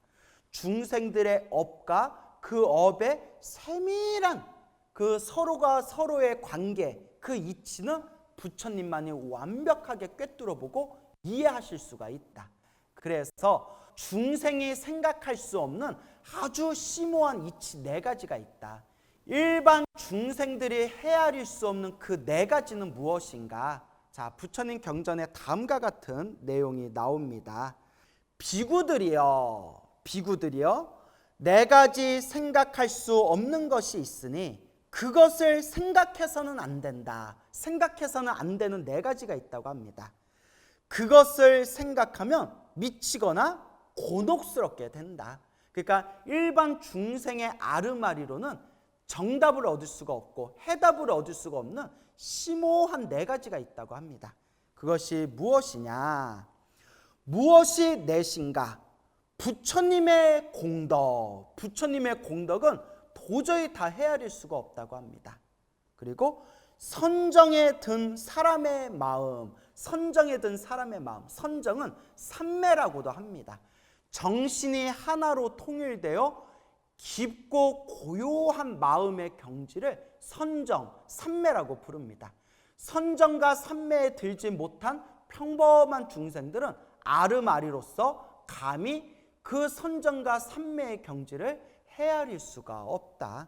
[SPEAKER 1] 중생들의 업과 그 업의 세밀한 그 서로가 서로의 관계, 그 이치는 부처님만이 완벽하게 꿰뚫어 보고 이해하실 수가 있다. 그래서 중생이 생각할 수 없는 아주 심오한 이치 4가지가 있다. 일반 중생들이 헤아릴 수 없는 그 4가지는 무엇인가? 자, 부처님 경전에 다음과 같은 내용이 나옵니다. 비구들이여 4가지 생각할 수 없는 것이 있으니 그것을 생각해서는 안 된다. 생각해서는 안 되는 네 가지가 있다고 합니다. 그것을 생각하면 미치거나 곤혹스럽게 된다. 그러니까 일반 중생의 아르마리로는 정답을 얻을 수가 없고 해답을 얻을 수가 없는 심오한 네 가지가 있다고 합니다. 그것이 무엇이냐? 무엇이 내신가? 부처님의 공덕. 부처님의 공덕은 도저히 다 헤아릴 수가 없다고 합니다. 그리고 선정에 든 사람의 마음. 선정에 든 사람의 마음. 선정은 삼매라고도 합니다. 정신이 하나로 통일되어 깊고 고요한 마음의 경지를 선정, 삼매라고 부릅니다. 선정과 삼매에 들지 못한 평범한 중생들은 아르마리로서 감히 그 선정과 삼매의 경지를 헤아릴 수가 없다.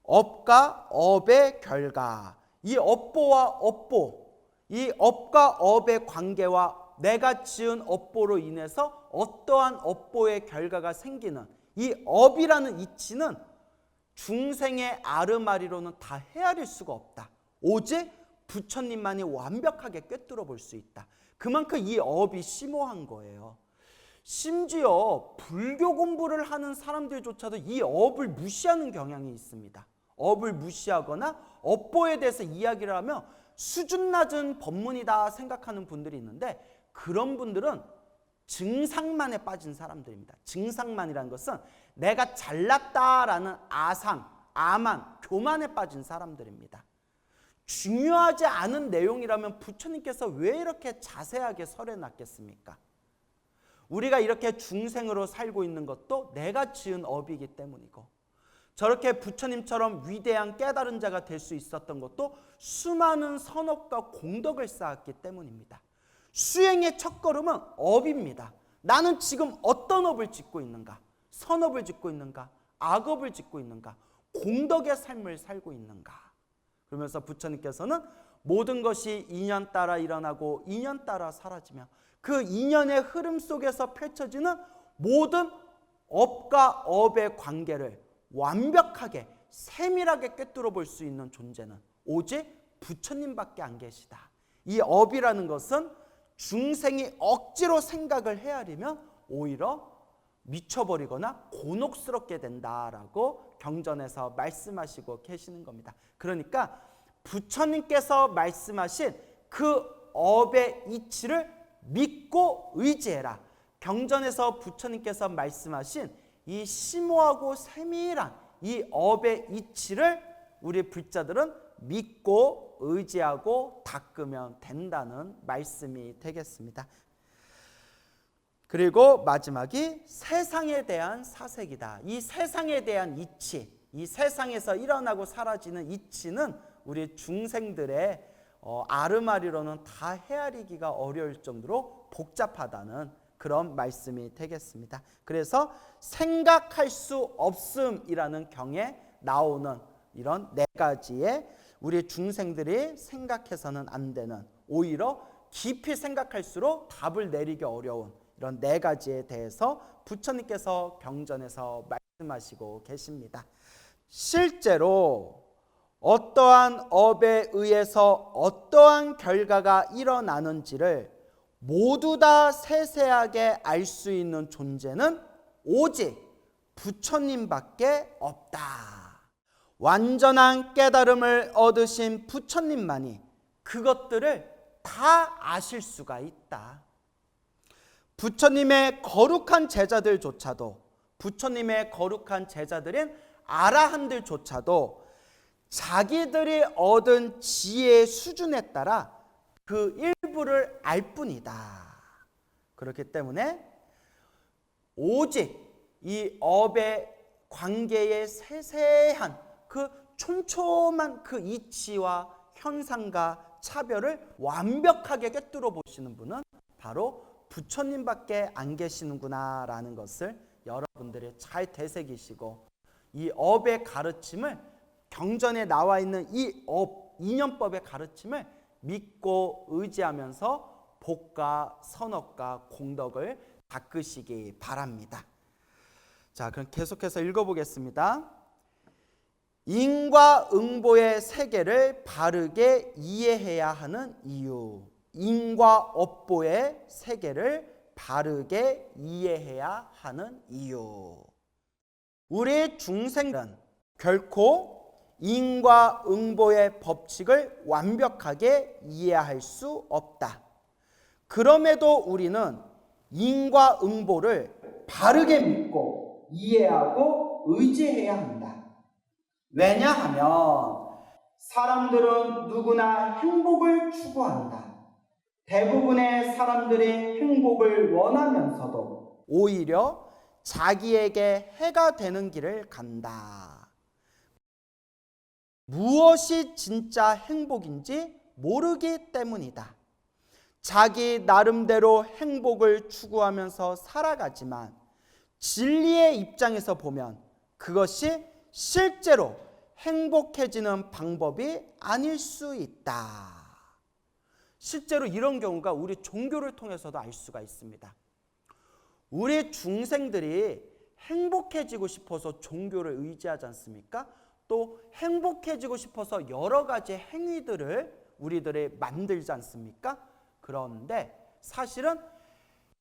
[SPEAKER 1] 업과 업의 결과, 이 업보와 업보, 이 업과 업의 관계와 내가 지은 업보로 인해서 어떠한 업보의 결과가 생기는 이 업이라는 이치는 중생의 아르마리로는 다 헤아릴 수가 없다. 오직 부처님만이 완벽하게 꿰뚫어 볼 수 있다. 그만큼 이 업이 심오한 거예요. 심지어 불교 공부를 하는 사람들조차도 이 업을 무시하는 경향이 있습니다. 업을 무시하거나 업보에 대해서 이야기를 하면 수준 낮은 법문이다 생각하는 분들이 있는데, 그런 분들은 증상만에 빠진 사람들입니다. 증상만이라는 것은 내가 잘났다라는 아상, 아만, 교만에 빠진 사람들입니다. 중요하지 않은 내용이라면 부처님께서 왜 이렇게 자세하게 설해놨겠습니까? 우리가 이렇게 중생으로 살고 있는 것도 내가 지은 업이기 때문이고, 저렇게 부처님처럼 위대한 깨달은 자가 될 수 있었던 것도 수많은 선업과 공덕을 쌓았기 때문입니다. 수행의 첫걸음은 업입니다. 나는 지금 어떤 업을 짓고 있는가? 선업을 짓고 있는가? 악업을 짓고 있는가? 공덕의 삶을 살고 있는가? 그러면서 부처님께서는 모든 것이 인연 따라 일어나고 인연 따라 사라지며 그 인연의 흐름 속에서 펼쳐지는 모든 업과 업의 관계를 완벽하게 세밀하게 꿰뚫어 볼 수 있는 존재는 오직 부처님밖에 안 계시다. 이 업이라는 것은 중생이 억지로 생각을 헤아리면 오히려 미쳐버리거나 곤혹스럽게 된다라고 경전에서 말씀하시고 계시는 겁니다. 그러니까 부처님께서 말씀하신 그 업의 이치를 믿고 의지해라. 경전에서 부처님께서 말씀하신 이 심오하고 세밀한 이 업의 이치를 우리 불자들은 믿고 의지하고 닦으면 된다는 말씀이 되겠습니다. 그리고 마지막이 세상에 대한 사색이다. 이 세상에 대한 이치, 이 세상에서 일어나고 사라지는 이치는 우리 중생들의 아르마리로는 다 헤아리기가 어려울 정도로 복잡하다는 그런 말씀이 되겠습니다. 그래서 생각할 수 없음이라는 경에 나오는 이런 네 가지의 우리 중생들이 생각해서는 안 되는, 오히려 깊이 생각할수록 답을 내리기 어려운 이런 네 가지에 대해서 부처님께서 경전에서 말씀하시고 계십니다. 실제로 어떠한 업에 의해서 어떠한 결과가 일어나는지를 모두 다 세세하게 알 수 있는 존재는 오직 부처님밖에 없다. 완전한 깨달음을 얻으신 부처님만이 그것들을 다 아실 수가 있다. 부처님의 거룩한 제자들조차도, 부처님의 거룩한 제자들인 아라한들조차도 자기들이 얻은 지혜의 수준에 따라 그 일부를 알 뿐이다. 그렇기 때문에 오직 이 업의 관계의 세세한 그 촘촘한 그 이치와 현상과 차별을 완벽하게 꿰뚫어 보시는 분은 바로 부처님밖에 안 계시는구나 라는 것을 여러분들이 잘 되새기시고, 이 업의 가르침을, 경전에 나와 있는 이 업, 인연법의 가르침을 믿고 의지하면서 복과 선업과 공덕을 닦으시기 바랍니다. 자, 그럼 계속해서 읽어보겠습니다. 인과응보의 세계를 바르게 이해해야 하는 이유. 인과업보의 세계를 바르게 이해해야 하는 이유. 우리 중생은 결코 인과응보의 법칙을 완벽하게 이해할 수 없다. 그럼에도 우리는 인과응보를 바르게 믿고 이해하고 의지해야 한다. 왜냐하면 사람들은 누구나 행복을 추구한다. 대부분의 사람들이 행복을 원하면서도 오히려 자기에게 해가 되는 길을 간다. 무엇이 진짜 행복인지 모르기 때문이다. 자기 나름대로 행복을 추구하면서 살아가지만 진리의 입장에서 보면 그것이 실제로 행복해지는 방법이 아닐 수 있다. 실제로 이런 경우가 우리 종교를 통해서도 알 수가 있습니다. 우리 중생들이 행복해지고 싶어서 종교를 의지하지 않습니까? 또 행복해지고 싶어서 여러 가지 행위들을 우리들이 만들지 않습니까? 그런데 사실은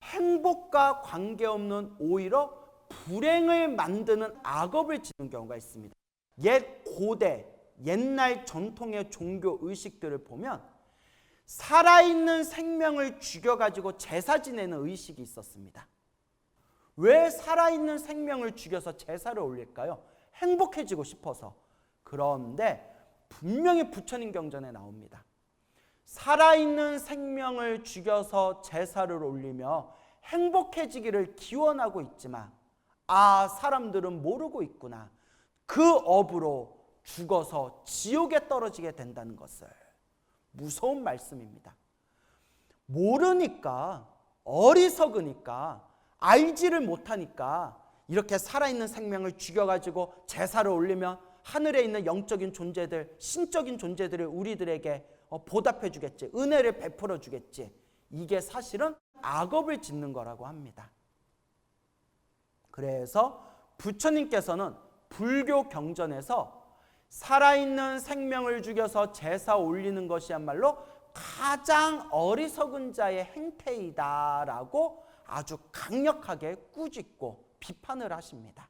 [SPEAKER 1] 행복과 관계없는 오히려 불행을 만드는 악업을 짓는 경우가 있습니다. 옛날 전통의 종교 의식들을 보면 살아있는 생명을 죽여가지고 제사 지내는 의식이 있었습니다. 왜 살아있는 생명을 죽여서 제사를 올릴까요? 행복해지고 싶어서. 그런데 분명히 부처님 경전에 나옵니다. 살아있는 생명을 죽여서 제사를 올리며 행복해지기를 기원하고 있지만 사람들은 모르고 있구나. 그 업으로 죽어서 지옥에 떨어지게 된다는 것을. 무서운 말씀입니다. 모르니까, 어리석으니까, 알지를 못하니까 이렇게 살아있는 생명을 죽여가지고 제사를 올리면 하늘에 있는 영적인 존재들, 신적인 존재들을 우리들에게 보답해 주겠지, 은혜를 베풀어 주겠지. 이게 사실은 악업을 짓는 거라고 합니다. 그래서 부처님께서는 불교 경전에서 살아있는 생명을 죽여서 제사 올리는 것이야말로 가장 어리석은 자의 행태이다라고 아주 강력하게 꾸짖고 비판을 하십니다.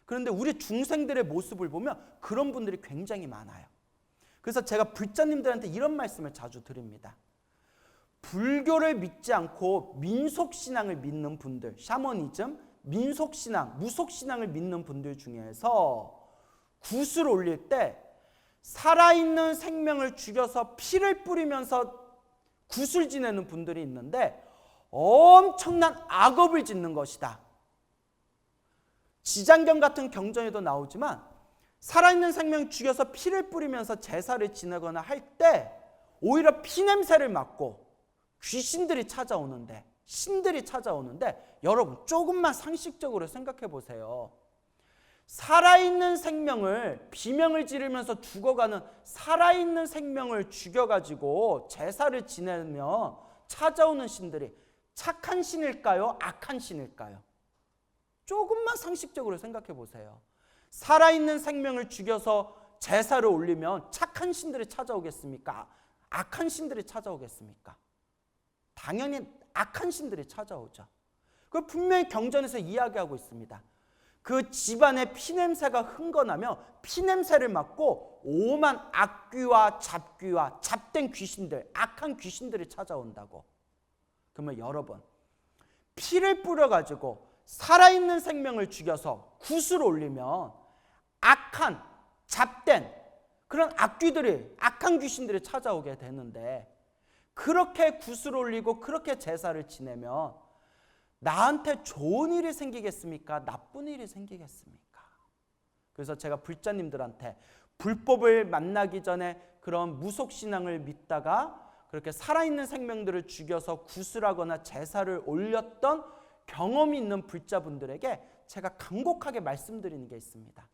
[SPEAKER 1] 그런데 우리 중생들의 모습을 보면 그런 분들이 굉장히 많아요. 그래서 제가 불자님들한테 이런 말씀을 자주 드립니다. 불교를 믿지 않고 민속신앙을 믿는 분들, 샤머니즘, 민속신앙, 무속신앙을 믿는 분들 중에서 굿을 올릴 때 살아있는 생명을 죽여서 피를 뿌리면서 굿을 지내는 분들이 있는데 엄청난 악업을 짓는 것이다. 지장경 같은 경전에도 나오지만 살아있는 생명 죽여서 피를 뿌리면서 제사를 지내거나 할 때 오히려 피냄새를 맡고 귀신들이 찾아오는데, 신들이 찾아오는데, 여러분 조금만 상식적으로 생각해 보세요. 살아있는 생명을, 비명을 지르면서 죽어가는 살아있는 생명을 죽여가지고 제사를 지내면 찾아오는 신들이 착한 신일까요? 악한 신일까요? 조금만 상식적으로 생각해 보세요. 살아있는 생명을 죽여서 제사를 올리면 착한 신들이 찾아오겠습니까? 악한 신들이 찾아오겠습니까? 당연히 악한 신들이 찾아오죠. 그걸 분명히 경전에서 이야기하고 있습니다. 그 집안에 피냄새가 흥건하며 피냄새를 맡고 오만 악귀와 잡귀와 잡된 귀신들, 악한 귀신들이 찾아온다고. 그러면 여러분, 피를 뿌려가지고 살아있는 생명을 죽여서 굿을 올리면 악한, 잡된 그런 악귀들이, 악한 귀신들이 찾아오게 되는데, 그렇게 굿을 올리고 그렇게 제사를 지내면 나한테 좋은 일이 생기겠습니까? 나쁜 일이 생기겠습니까? 그래서 제가 불자님들한테 불법을 만나기 전에 그런 무속신앙을 믿다가 그렇게 살아있는 생명들을 죽여서 굿을 하거나 제사를 올렸던 경험이 있는 불자분들에게 제가 간곡하게 말씀드리는 게 있습니다.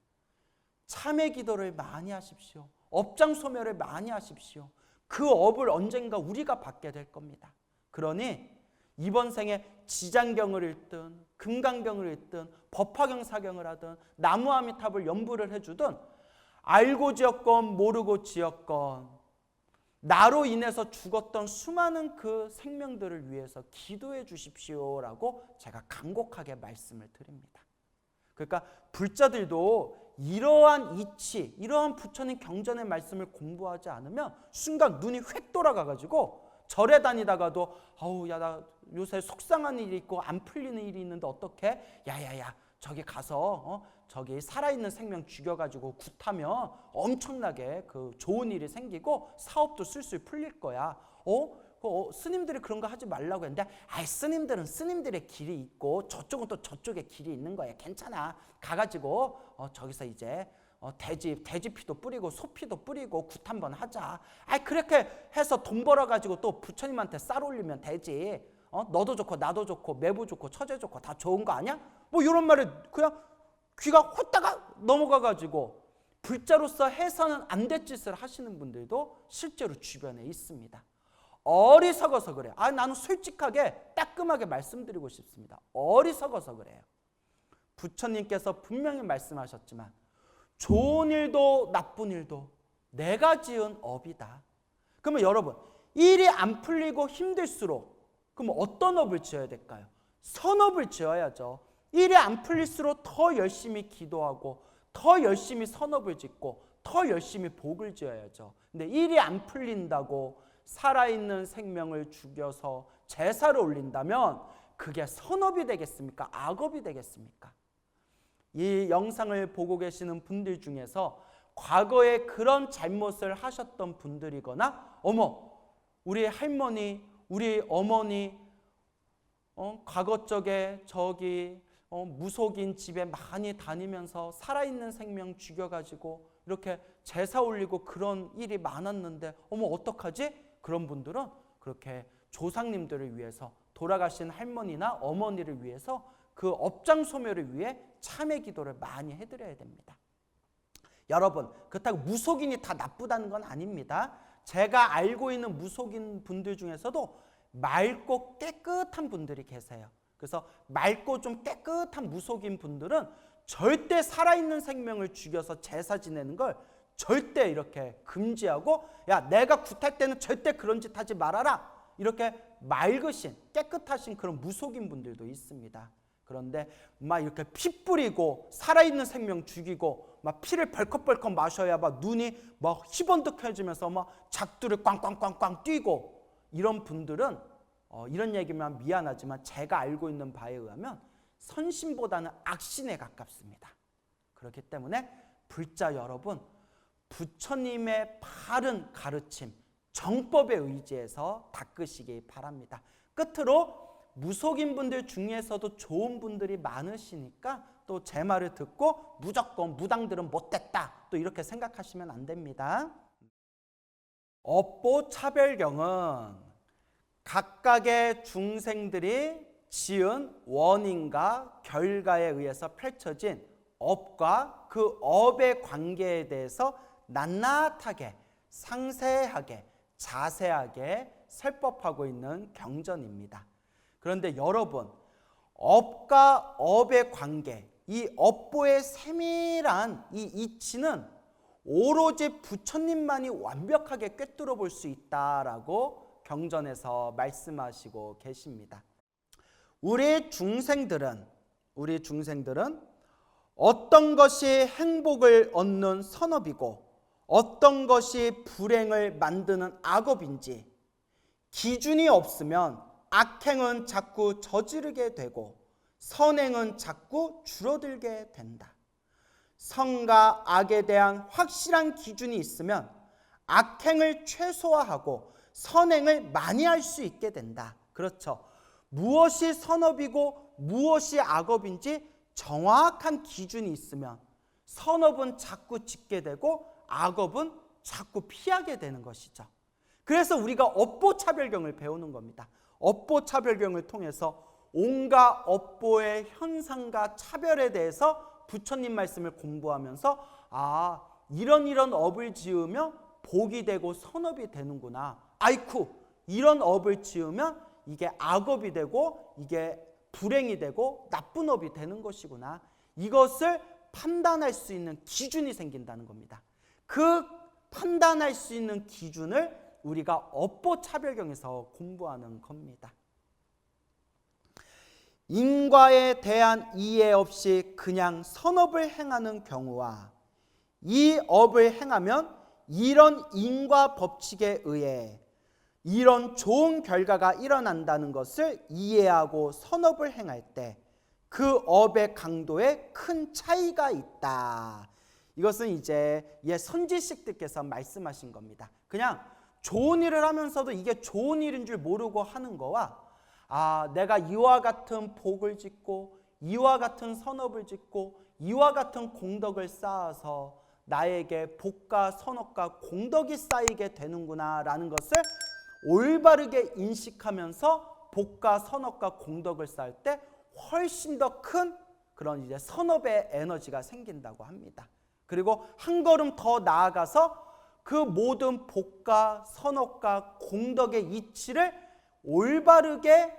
[SPEAKER 1] 참회 기도를 많이 하십시오. 업장 소멸을 많이 하십시오. 그 업을 언젠가 우리가 받게 될 겁니다. 그러니 이번 생에 지장경을 읽든 금강경을 읽든 법화경 사경을 하든 나무아미탑을 연부를 해주든 알고 지었건 모르고 지었건 나로 인해서 죽었던 수많은 그 생명들을 위해서 기도해 주십시오라고 제가 간곡하게 말씀을 드립니다. 그러니까 불자들도 이러한 이치, 이러한 부처님 경전의 말씀을 공부하지 않으면 순간 눈이 휙 돌아가가지고 절에 다니다가도 아우 야 나 요새 속상한 일이 있고 안 풀리는 일이 있는데 어떡해? 야야야 저기 가서 저기 살아있는 생명 죽여가지고 굿하면 엄청나게 그 좋은 일이 생기고 사업도 술술 풀릴 거야. 스님들이 그런 거 하지 말라고 했는데 스님들은 스님들의 길이 있고 저쪽은 또 저쪽의 길이 있는 거야. 괜찮아. 가가지고 저기서 이제 돼지피도 뿌리고 소피도 뿌리고 굿 한번 하자. 그렇게 해서 돈 벌어가지고 또 부처님한테 쌀 올리면 되지. 너도 좋고 나도 좋고 매부 좋고 처제 좋고 다 좋은 거 아니야? 뭐 이런 말에 그냥 귀가 홀다가 넘어가가지고 불자로서 해서는 안 될 짓을 하시는 분들도 실제로 주변에 있습니다. 어리석어서 그래요. 나는 솔직하게 따끔하게 말씀드리고 싶습니다. 어리석어서 그래요. 부처님께서 분명히 말씀하셨지만 좋은 일도 나쁜 일도 내가 지은 업이다. 그러면 여러분 일이 안 풀리고 힘들수록 그럼 어떤 업을 지어야 될까요? 선업을 지어야죠. 일이 안 풀릴수록 더 열심히 기도하고 더 열심히 선업을 짓고 더 열심히 복을 지어야죠. 근데 일이 안 풀린다고 살아있는 생명을 죽여서 제사를 올린다면 그게 선업이 되겠습니까? 악업이 되겠습니까? 이 영상을 보고 계시는 분들 중에서 과거에 그런 잘못을 하셨던 분들이거나 우리 할머니, 우리 어머니 과거 쪽에 저기 무속인 집에 많이 다니면서 살아있는 생명 죽여가지고 이렇게 제사 올리고 그런 일이 많았는데 어떡하지? 그런 분들은 그렇게 조상님들을 위해서 돌아가신 할머니나 어머니를 위해서 그 업장 소멸을 위해 참회 기도를 많이 해드려야 됩니다. 여러분 그렇다고 무속인이 다 나쁘다는 건 아닙니다. 제가 알고 있는 무속인 분들 중에서도 맑고 깨끗한 분들이 계세요. 그래서 맑고 좀 깨끗한 무속인 분들은 절대 살아있는 생명을 죽여서 제사 지내는 걸 절대 이렇게 금지하고 내가 굿할 때는 절대 그런 짓 하지 말아라 이렇게 맑으신 깨끗하신 그런 무속인 분들도 있습니다. 그런데 막 이렇게 피 뿌리고 살아있는 생명 죽이고 막 피를 벌컥벌컥 마셔야 막 눈이 막 희번뜩해지면서 막 작두를 꽝꽝꽝꽝 뛰고 이런 분들은 이런 얘기면 미안하지만 제가 알고 있는 바에 의하면 선신보다는 악신에 가깝습니다. 그렇기 때문에 불자 여러분 부처님의 바른 가르침 정법에 의지해서 닦으시기 바랍니다. 끝으로 무속인 분들 중에서도 좋은 분들이 많으시니까 또 제 말을 듣고 무조건 무당들은 못됐다 또 이렇게 생각하시면 안 됩니다. 업보차별경은 각각의 중생들이 지은 원인과 결과에 의해서 펼쳐진 업과 그 업의 관계에 대해서 낱낱하게 상세하게 자세하게 설법하고 있는 경전입니다. 그런데 여러분 업과 업의 관계 이 업보의 세밀한 이 이치는 오로지 부처님만이 완벽하게 꿰뚫어 볼 수 있다라고 경전에서 말씀하시고 계십니다. 우리 중생들은 어떤 것이 행복을 얻는 선업이고 어떤 것이 불행을 만드는 악업인지 기준이 없으면 악행은 자꾸 저지르게 되고 선행은 자꾸 줄어들게 된다. 선과 악에 대한 확실한 기준이 있으면 악행을 최소화하고 선행을 많이 할 수 있게 된다. 그렇죠. 무엇이 선업이고 무엇이 악업인지 정확한 기준이 있으면 선업은 자꾸 짓게 되고 악업은 자꾸 피하게 되는 것이죠. 그래서 우리가 업보차별경을 배우는 겁니다. 업보차별경을 통해서 온갖 업보의 현상과 차별에 대해서 부처님 말씀을 공부하면서 이런 업을 지으면 복이 되고 선업이 되는구나. 아이쿠 이런 업을 지으면 이게 악업이 되고 이게 불행이 되고 나쁜 업이 되는 것이구나. 이것을 판단할 수 있는 기준이 생긴다는 겁니다. 그 판단할 수 있는 기준을 우리가 업보차별경에서 공부하는 겁니다. 인과에 대한 이해 없이 그냥 선업을 행하는 경우와 이 업을 행하면 이런 인과 법칙에 의해 이런 좋은 결과가 일어난다는 것을 이해하고 선업을 행할 때 그 업의 강도에 큰 차이가 있다. 이것은 이제 선지식들께서 말씀하신 겁니다. 그냥 좋은 일을 하면서도 이게 좋은 일인 줄 모르고 하는 거와 내가 이와 같은 복을 짓고 이와 같은 선업을 짓고 이와 같은 공덕을 쌓아서 나에게 복과 선업과 공덕이 쌓이게 되는구나 라는 것을 올바르게 인식하면서 복과 선업과 공덕을 쌓을 때 훨씬 더 큰 그런 이제 선업의 에너지가 생긴다고 합니다. 그리고 한 걸음 더 나아가서 그 모든 복과 선업과 공덕의 이치를 올바르게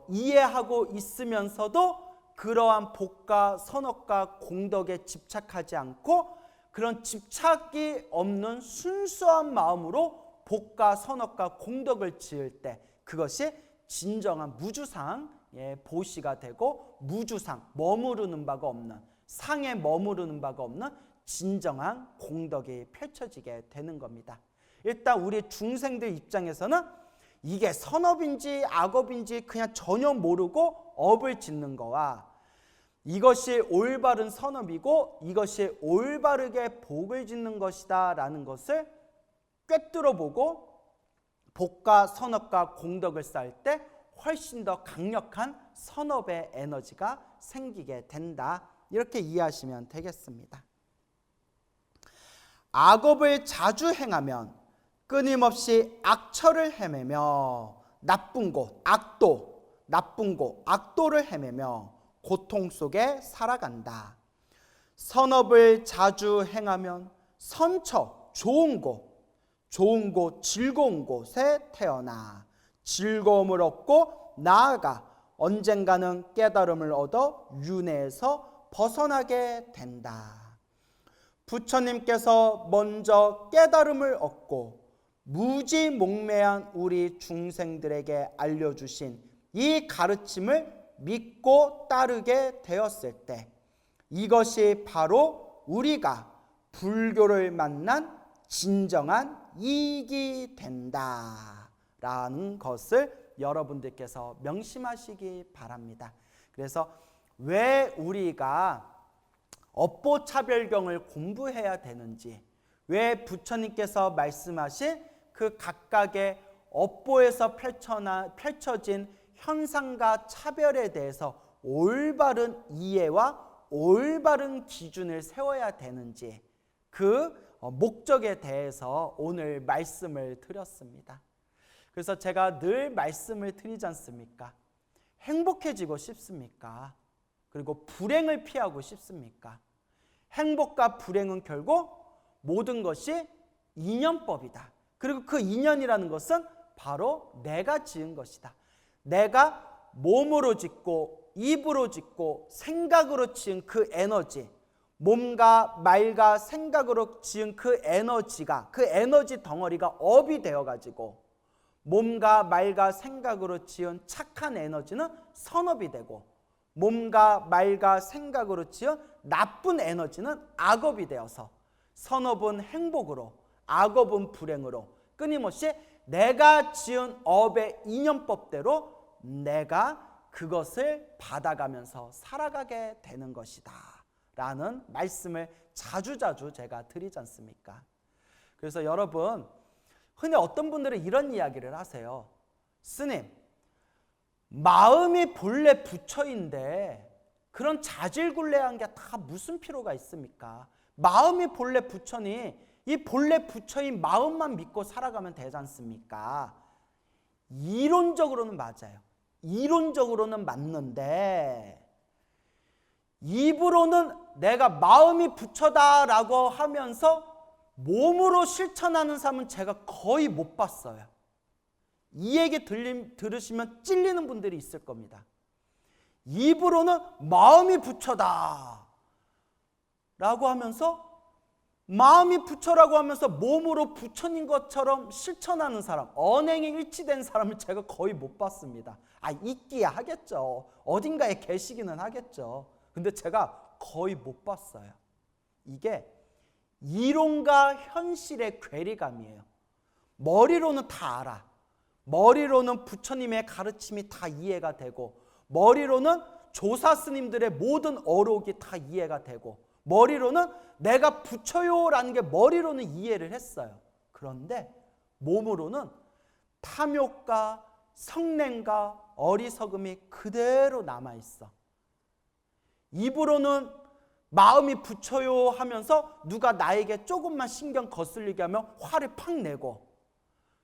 [SPEAKER 1] 이해하고 있으면서도 그러한 복과 선업과 공덕에 집착하지 않고 그런 집착이 없는 순수한 마음으로 복과 선업과 공덕을 지을 때 그것이 진정한 무주상 보시가 되고 무주상 머무르는 바가 없는 상에 머무르는 바가 없는 진정한 공덕이 펼쳐지게 되는 겁니다. 일단 우리 중생들 입장에서는 이게 선업인지 악업인지 그냥 전혀 모르고 업을 짓는 거와 이것이 올바른 선업이고 이것이 올바르게 복을 짓는 것이다 라는 것을 꿰뚫어 보고 복과 선업과 공덕을 쌓을 때 훨씬 더 강력한 선업의 에너지가 생기게 된다. 이렇게 이해하시면 되겠습니다. 악업을 자주 행하면 끊임없이 악처를 헤매며 나쁜 곳, 나쁜 곳, 악도를 헤매며 고통 속에 살아간다. 선업을 자주 행하면 선처, 좋은 곳, 즐거운 곳에 태어나 즐거움을 얻고 나아가 언젠가는 깨달음을 얻어 윤회에서 벗어나게 된다. 부처님께서 먼저 깨달음을 얻고 무지몽매한 우리 중생들에게 알려주신 이 가르침을 믿고 따르게 되었을 때 이것이 바로 우리가 불교를 만난 진정한 이익이 된다라는 것을 여러분들께서 명심하시기 바랍니다. 그래서 왜 우리가 업보차별경을 공부해야 되는지, 왜 부처님께서 말씀하신 그 각각의 업보에서 펼쳐진 현상과 차별에 대해서 올바른 이해와 올바른 기준을 세워야 되는지 그 목적에 대해서 오늘 말씀을 드렸습니다. 그래서 제가 늘 말씀을 드리지 않습니까? 행복해지고 싶습니까? 그리고 불행을 피하고 싶습니까? 행복과 불행은 결국 모든 것이 인연법이다. 그리고 그 인연이라는 것은 바로 내가 지은 것이다. 내가 몸으로 짓고 입으로 짓고 생각으로 지은 그 에너지, 몸과 말과 생각으로 지은 그 에너지가, 그 에너지 덩어리가 업이 되어가지고 몸과 말과 생각으로 지은 착한 에너지는 선업이 되고 몸과 말과 생각으로 지은 나쁜 에너지는 악업이 되어서 선업은 행복으로 악업은 불행으로 끊임없이 내가 지은 업의 인연법대로 내가 그것을 받아가면서 살아가게 되는 것이다 라는 말씀을 자주자주 제가 드리지 않습니까? 그래서 여러분, 흔히 어떤 분들은 이런 이야기를 하세요. 스님, 마음이 본래 부처인데 그런 자질굴레한 게 다 무슨 필요가 있습니까? 마음이 본래 부처니 이 본래 부처인 마음만 믿고 살아가면 되지 않습니까? 이론적으로는 맞아요. 이론적으로는 맞는데 입으로는 내가 마음이 부처다라고 하면서 몸으로 실천하는 사람은 제가 거의 못 봤어요. 이 얘기 들으시면 찔리는 분들이 있을 겁니다. 입으로는 마음이 부처다 라고 하면서 마음이 부처라고 하면서 몸으로 부처인 것처럼 실천하는 사람, 언행이 일치된 사람을 제가 거의 못 봤습니다. 있기야 하겠죠. 어딘가에 계시기는 하겠죠. 근데 제가 거의 못 봤어요. 이게 이론과 현실의 괴리감이에요. 머리로는 다 알아. 머리로는 부처님의 가르침이 다 이해가 되고, 머리로는 조사 스님들의 모든 어록이 다 이해가 되고, 머리로는 내가 부처요라는 게 머리로는 이해를 했어요. 그런데 몸으로는 탐욕과 성냄과 어리석음이 그대로 남아있어. 입으로는 마음이 부처요 하면서 누가 나에게 조금만 신경 거슬리게 하면 화를 팍 내고,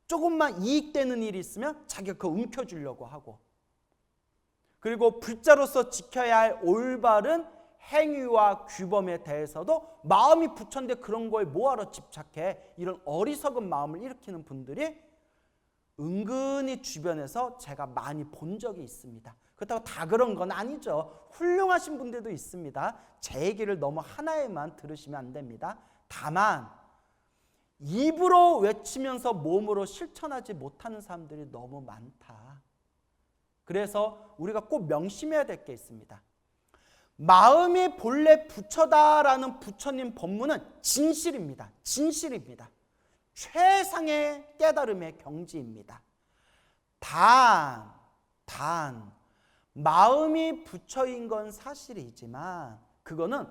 [SPEAKER 1] 조금만 이익되는 일이 있으면 자기가 그거 움켜쥐려고 하고, 그리고 불자로서 지켜야 할 올바른 행위와 규범에 대해서도 마음이 부처인데 그런 거에 뭐하러 집착해? 이런 어리석은 마음을 일으키는 분들이 은근히 주변에서 제가 많이 본 적이 있습니다. 그렇다고 다 그런 건 아니죠. 훌륭하신 분들도 있습니다. 제 얘기를 너무 하나에만 들으시면 안 됩니다. 다만 입으로 외치면서 몸으로 실천하지 못하는 사람들이 너무 많다. 그래서 우리가 꼭 명심해야 될 게 있습니다. 마음이 본래 부처다라는 부처님 법문은 진실입니다. 진실입니다. 최상의 깨달음의 경지입니다. 단 마음이 부처인 건 사실이지만 그거는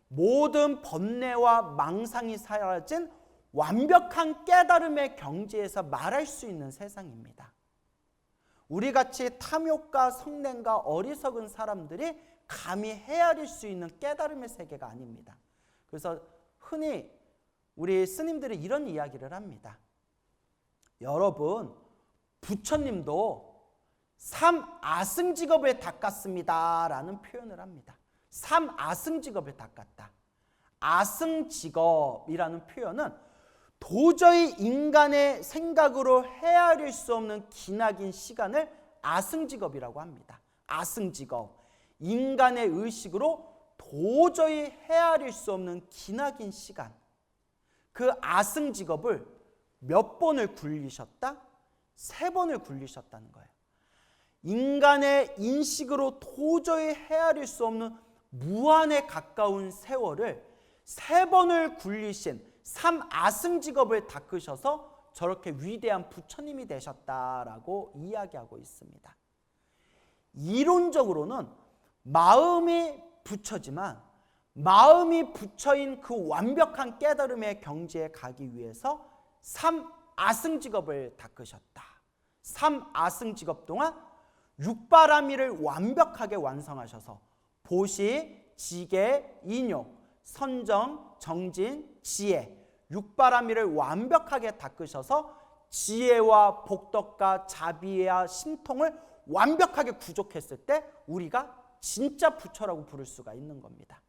[SPEAKER 1] 모든 번뇌와 망상이 사라진 완벽한 깨달음의 경지에서 말할 수 있는 세상입니다. 우리같이 탐욕과 성냄과 어리석은 사람들이 감히 헤아릴 수 있는 깨달음의 세계가 아닙니다. 그래서 흔히 우리 스님들이 이런 이야기를 합니다. 여러분, 부처님도 삼아승직업에 닦았습니다 라는 표현을 합니다. 삼아승직업에 닦았다. 아승직업이라는 표현은 도저히 인간의 생각으로 헤아릴 수 없는 기나긴 시간을 아승직업이라고 합니다. 아승직업, 인간의 의식으로 도저히 헤아릴 수 없는 기나긴 시간, 그 아승직업을 몇 번을 굴리셨다? 3번을 굴리셨다는 거예요. 인간의 인식으로 도저히 헤아릴 수 없는 무한에 가까운 세월을 3번을 굴리신 삼아승직업을 닦으셔서 저렇게 위대한 부처님이 되셨다라고 이야기하고 있습니다. 이론적으로는 마음이 부처지만 마음이 부처인 그 완벽한 깨달음의 경지에 가기 위해서 삼아승직업을 닦으셨다. 삼아승직업 동안 육바라밀을 완벽하게 완성하셔서 보시, 지계, 인욕, 선정, 정진, 지혜, 육바라밀을 완벽하게 닦으셔서 지혜와 복덕과 자비와 신통을 완벽하게 구족했을 때 우리가 진짜 부처라고 부를 수가 있는 겁니다.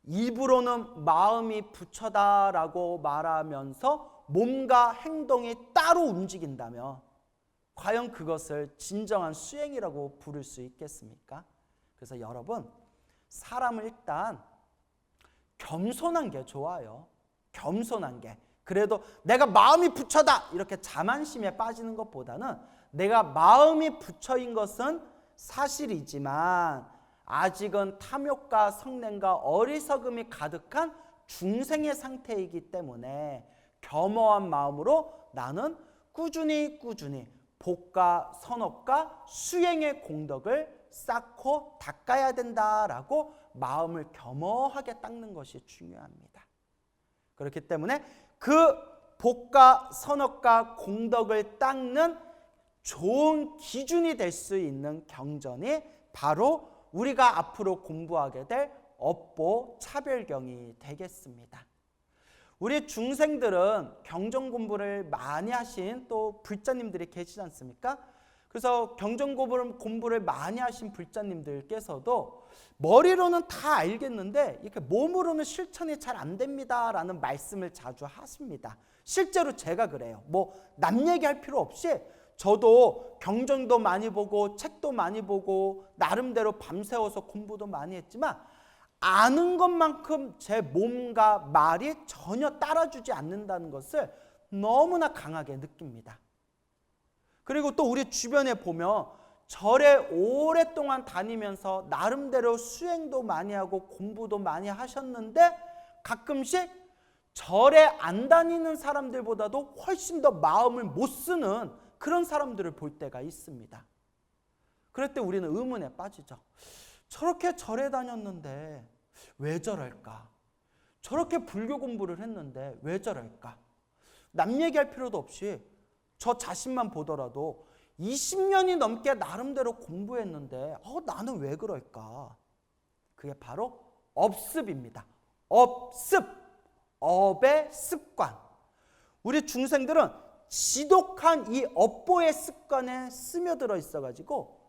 [SPEAKER 1] 입으로는 마음이 부처다라고 말하면서 몸과 행동이 따로 움직인다면 과연 그것을 진정한 수행이라고 부를 수 있겠습니까? 그래서 여러분, 사람을 일단 겸손한 게 좋아요. 겸손한 게. 그래도 내가 마음이 부처다 이렇게 자만심에 빠지는 것보다는 내가 마음이 부처인 것은 사실이지만 아직은 탐욕과 성냄과 어리석음이 가득한 중생의 상태이기 때문에 겸허한 마음으로 나는 꾸준히 복과 선업과 수행의 공덕을 쌓고 닦아야 된다라고 마음을 겸허하게 닦는 것이 중요합니다. 그렇기 때문에 그 복과 선업과 공덕을 닦는 좋은 기준이 될 수 있는 경전이 바로 우리가 앞으로 공부하게 될 업보 차별경이 되겠습니다. 우리 중생들은 경전 공부를 많이 하신 또 불자님들이 계시지 않습니까? 그래서 경전 공부를 많이 하신 불자님들께서도 머리로는 다 알겠는데 이렇게 몸으로는 실천이 잘 안 됩니다라는 말씀을 자주 하십니다. 실제로 제가 그래요. 남 얘기할 필요 없이 저도 경전도 많이 보고 책도 많이 보고 나름대로 밤새워서 공부도 많이 했지만 아는 것만큼 제 몸과 말이 전혀 따라주지 않는다는 것을 너무나 강하게 느낍니다. 그리고 또 우리 주변에 보면 절에 오랫동안 다니면서 나름대로 수행도 많이 하고 공부도 많이 하셨는데 가끔씩 절에 안 다니는 사람들보다도 훨씬 더 마음을 못 쓰는 그런 사람들을 볼 때가 있습니다. 그럴 때 우리는 의문에 빠지죠. 저렇게 절에 다녔는데 왜 저럴까? 저렇게 불교 공부를 했는데 왜 저럴까? 남 얘기할 필요도 없이 저 자신만 보더라도 20년이 넘게 나름대로 공부했는데 나는 왜 그럴까? 그게 바로 업습입니다. 업습, 업의 습관. 우리 중생들은 지독한 이 업보의 습관에 스며들어 있어가지고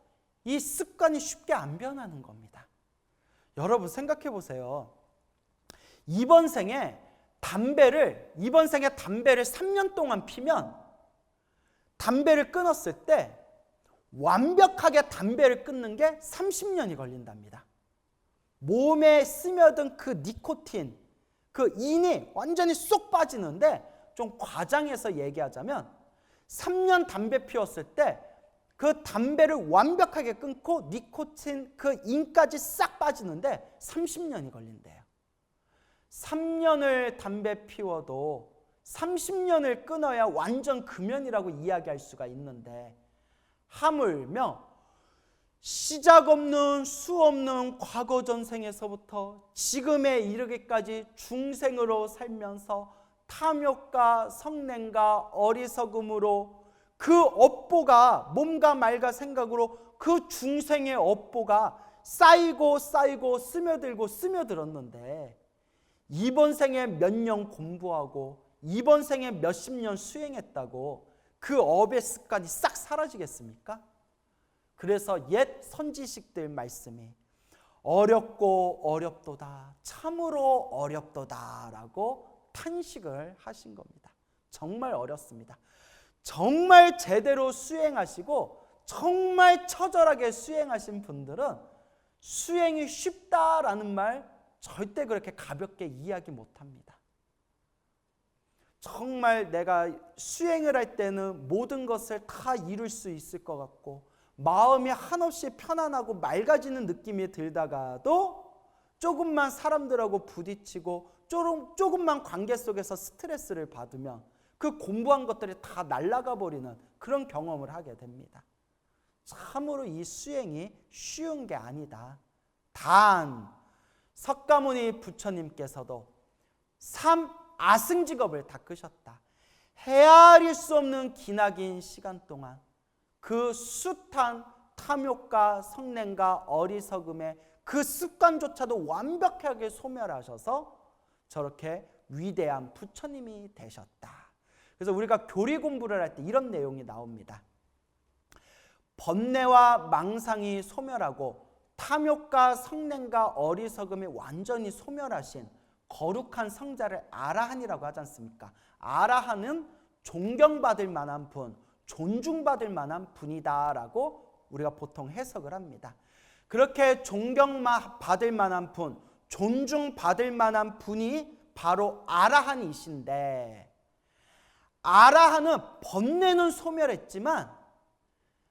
[SPEAKER 1] 이 습관이 쉽게 안 변하는 겁니다. 여러분 생각해 보세요. 이번 생에 담배를 3년 동안 피면 담배를 끊었을 때 완벽하게 담배를 끊는 게 30년이 걸린답니다. 몸에 스며든 그 니코틴, 그 인이 완전히 쏙 빠지는데 좀 과장해서 얘기하자면 3년 담배 피웠을 때 그 담배를 완벽하게 끊고 니코틴 그 인까지 싹 빠지는데 30년이 걸린대요. 3년을 담배 피워도 30년을 끊어야 완전 금연이라고 이야기할 수가 있는데 하물며 시작 없는 수 없는 과거 전생에서부터 지금에 이르기까지 중생으로 살면서 탐욕과 성냄과 어리석음으로 그 업보가 몸과 말과 생각으로 그 중생의 업보가 쌓이고 스며들고 스며들었는데 이번 생에 몇 년 공부하고 이번 생에 몇십 년 수행했다고 그 업의 습관이 싹 사라지겠습니까? 그래서 옛 선지식들 말씀이 어렵고 어렵도다, 참으로 어렵도다 라고 탄식을 하신 겁니다. 정말 어렵습니다. 정말 제대로 수행하시고 정말 처절하게 수행하신 분들은 수행이 쉽다라는 말 절대 그렇게 가볍게 이야기 못합니다. 정말 내가 수행을 할 때는 모든 것을 다 이룰 수 있을 것 같고 마음이 한없이 편안하고 맑아지는 느낌이 들다가도 조금만 사람들하고 부딪히고 조금만 관계 속에서 스트레스를 받으면 그 공부한 것들이 다 날아가 버리는 그런 경험을 하게 됩니다. 참으로 이 수행이 쉬운 게 아니다. 단 석가모니 부처님께서도 아승직업을 닦으셨다. 헤아릴 수 없는 기나긴 시간 동안 그 숱한 탐욕과 성냄과 어리석음의 그 습관조차도 완벽하게 소멸하셔서 저렇게 위대한 부처님이 되셨다. 그래서 우리가 교리 공부를 할 때 이런 내용이 나옵니다. 번뇌와 망상이 소멸하고 탐욕과 성냄과 어리석음이 완전히 소멸하신 거룩한 성자를 아라한이라고 하지 않습니까? 아라한은 존경받을 만한 분, 존중받을 만한 분이다라고 우리가 보통 해석을 합니다. 그렇게 존경받을 만한 분, 존중받을 만한 분이 바로 아라한이신데 아라한은 번뇌는 소멸했지만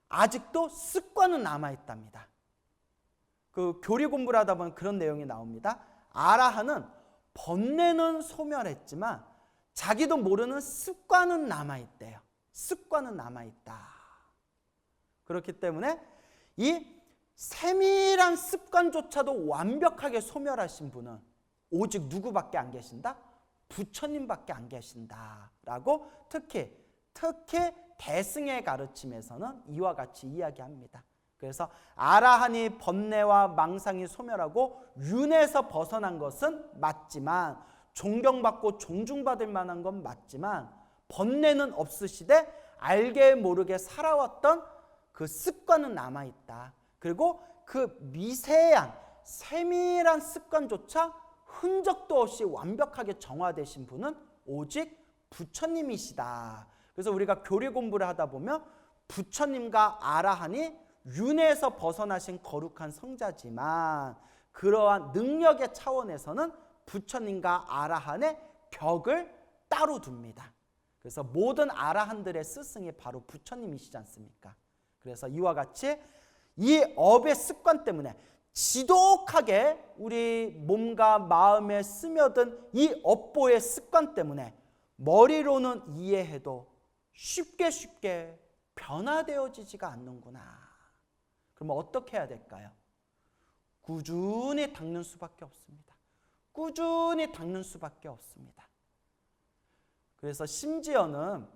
[SPEAKER 1] 아직도 습관은 남아있답니다. 그 교리 공부를 하다 보면 그런 내용이 나옵니다. 아라한은 번뇌는 소멸했지만 자기도 모르는 습관은 남아있대요. 습관은 남아있다. 그렇기 때문에 이 세밀한 습관조차도 완벽하게 소멸하신 분은 오직 누구밖에 안 계신다? 부처님밖에 안 계신다라고 특히 대승의 가르침에서는 이와 같이 이야기합니다. 그래서 아라한이 번뇌와 망상이 소멸하고 윤에서 벗어난 것은 맞지만 존경받고 존중받을 만한 건 맞지만 번뇌는 없으시되 알게 모르게 살아왔던 그 습관은 남아있다. 그리고 그 미세한 세밀한 습관조차 흔적도 없이 완벽하게 정화되신 분은 오직 부처님이시다. 그래서 우리가 교리 공부를 하다 보면 부처님과 아라한이 윤회에서 벗어나신 거룩한 성자지만 그러한 능력의 차원에서는 부처님과 아라한의 벽을 따로 둡니다. 그래서 모든 아라한들의 스승이 바로 부처님이시지 않습니까? 그래서 이와 같이 이 업의 습관 때문에 지독하게 우리 몸과 마음에 스며든 이 업보의 습관 때문에 머리로는 이해해도 쉽게 변화되어지지가 않는구나. 그러면 어떻게 해야 될까요? 꾸준히 닦는 수밖에 없습니다. 꾸준히 닦는 수밖에 없습니다. 그래서 심지어는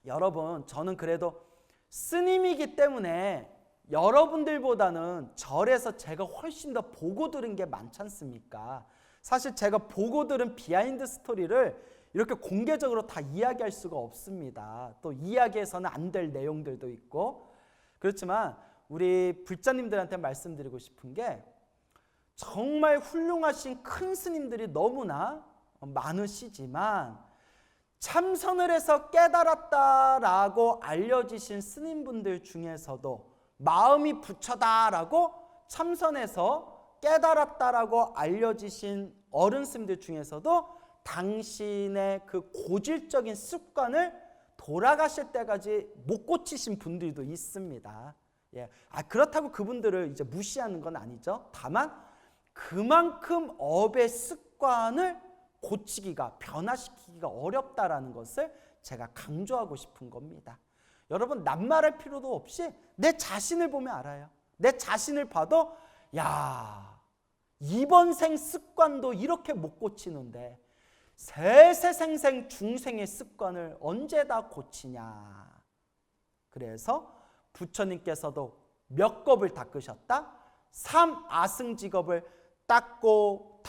[SPEAKER 1] 여러분, 저는 그래도 스님이기 때문에 여러분들보다는 절에서 제가 훨씬 더 보고 들은 게 많지 않습니까? 사실 제가 보고 들은 비하인드 스토리를 이렇게 공개적으로 다 이야기할 수가 없습니다. 또 이야기해서는 안 될 내용들도 있고. 그렇지만 우리 불자님들한테 말씀드리고 싶은 게, 정말 훌륭하신 큰 스님들이 너무나 많으시지만 참선을 해서 깨달았다라고 알려지신 스님분들 중에서도, 마음이 부처다라고 참선해서 깨달았다라고 알려지신 어른 스님들 중에서도 당신의 그 고질적인 습관을 돌아가실 때까지 못 고치신 분들도 있습니다. 예. 그렇다고 그분들을 이제 무시하는 건 아니죠. 다만 그만큼 업의 습관을 고치기가, 변화시키기가 어렵다라는 것을 제가 강조하고 싶은 겁니다. 여러분, 낱말할 필요도 없이 내 자신을 보면 알아요. 내 자신을 봐도, 야, 이번 생 습관도 이렇게 못 고치는데 세세생생 중생의 습관을 언제 다 고치냐. 그래서 부처님께서도 몇 겁을 닦으셨다? 3아승직업을 닦고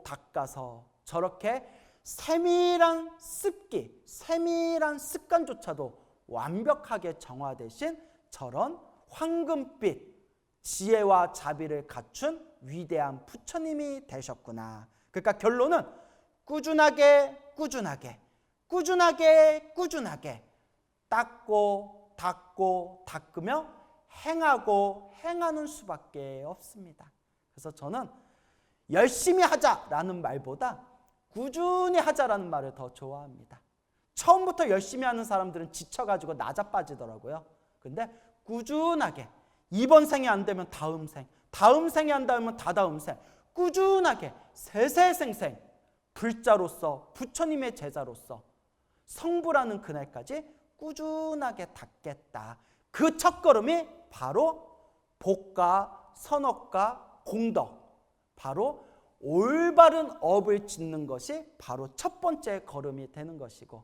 [SPEAKER 1] 닦아서 저렇게 세밀한 습기, 세밀한 습관조차도 완벽하게 정화되신 저런 황금빛 지혜와 자비를 갖춘 위대한 부처님이 되셨구나. 그러니까 결론은 꾸준하게 닦고 닦으며 행하는 수밖에 없습니다. 그래서 저는 열심히 하자라는 말보다 꾸준히 하자라는 말을 더 좋아합니다. 처음부터 열심히 하는 사람들은 지쳐가지고 나자빠지더라고요. 근데 꾸준하게, 이번 생이 안 되면 다음 생, 다음 생이 안 되면 다다음 생, 꾸준하게 세세생생 불자로서, 부처님의 제자로서 성불하는 그날까지 꾸준하게 닦겠다. 그 첫걸음이 바로 복과 선업과 공덕, 바로 올바른 업을 짓는 것이 바로 첫 번째 걸음이 되는 것이고,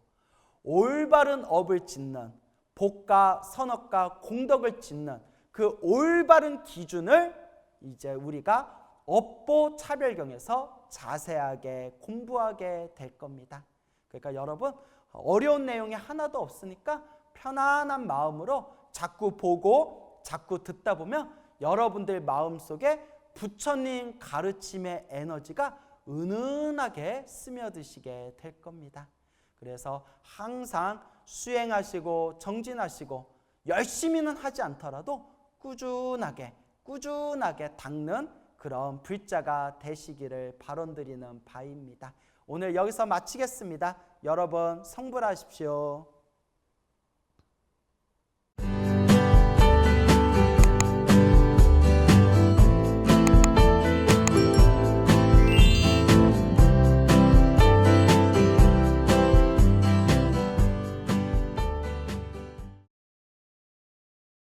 [SPEAKER 1] 올바른 업을 짓는, 복과 선업과 공덕을 짓는 그 올바른 기준을 이제 우리가 업보 차별경에서 자세하게 공부하게 될 겁니다. 그러니까 여러분, 어려운 내용이 하나도 없으니까 편안한 마음으로 자꾸 보고 자꾸 듣다 보면 여러분들 마음속에 부처님 가르침의 에너지가 은은하게 스며드시게 될 겁니다. 그래서 항상 수행하시고 정진하시고 열심히는 하지 않더라도 꾸준하게 닦는 그런 불자가 되시기를 바람드리는 바입니다. 오늘 여기서 마치겠습니다. 여러분 성불하십시오.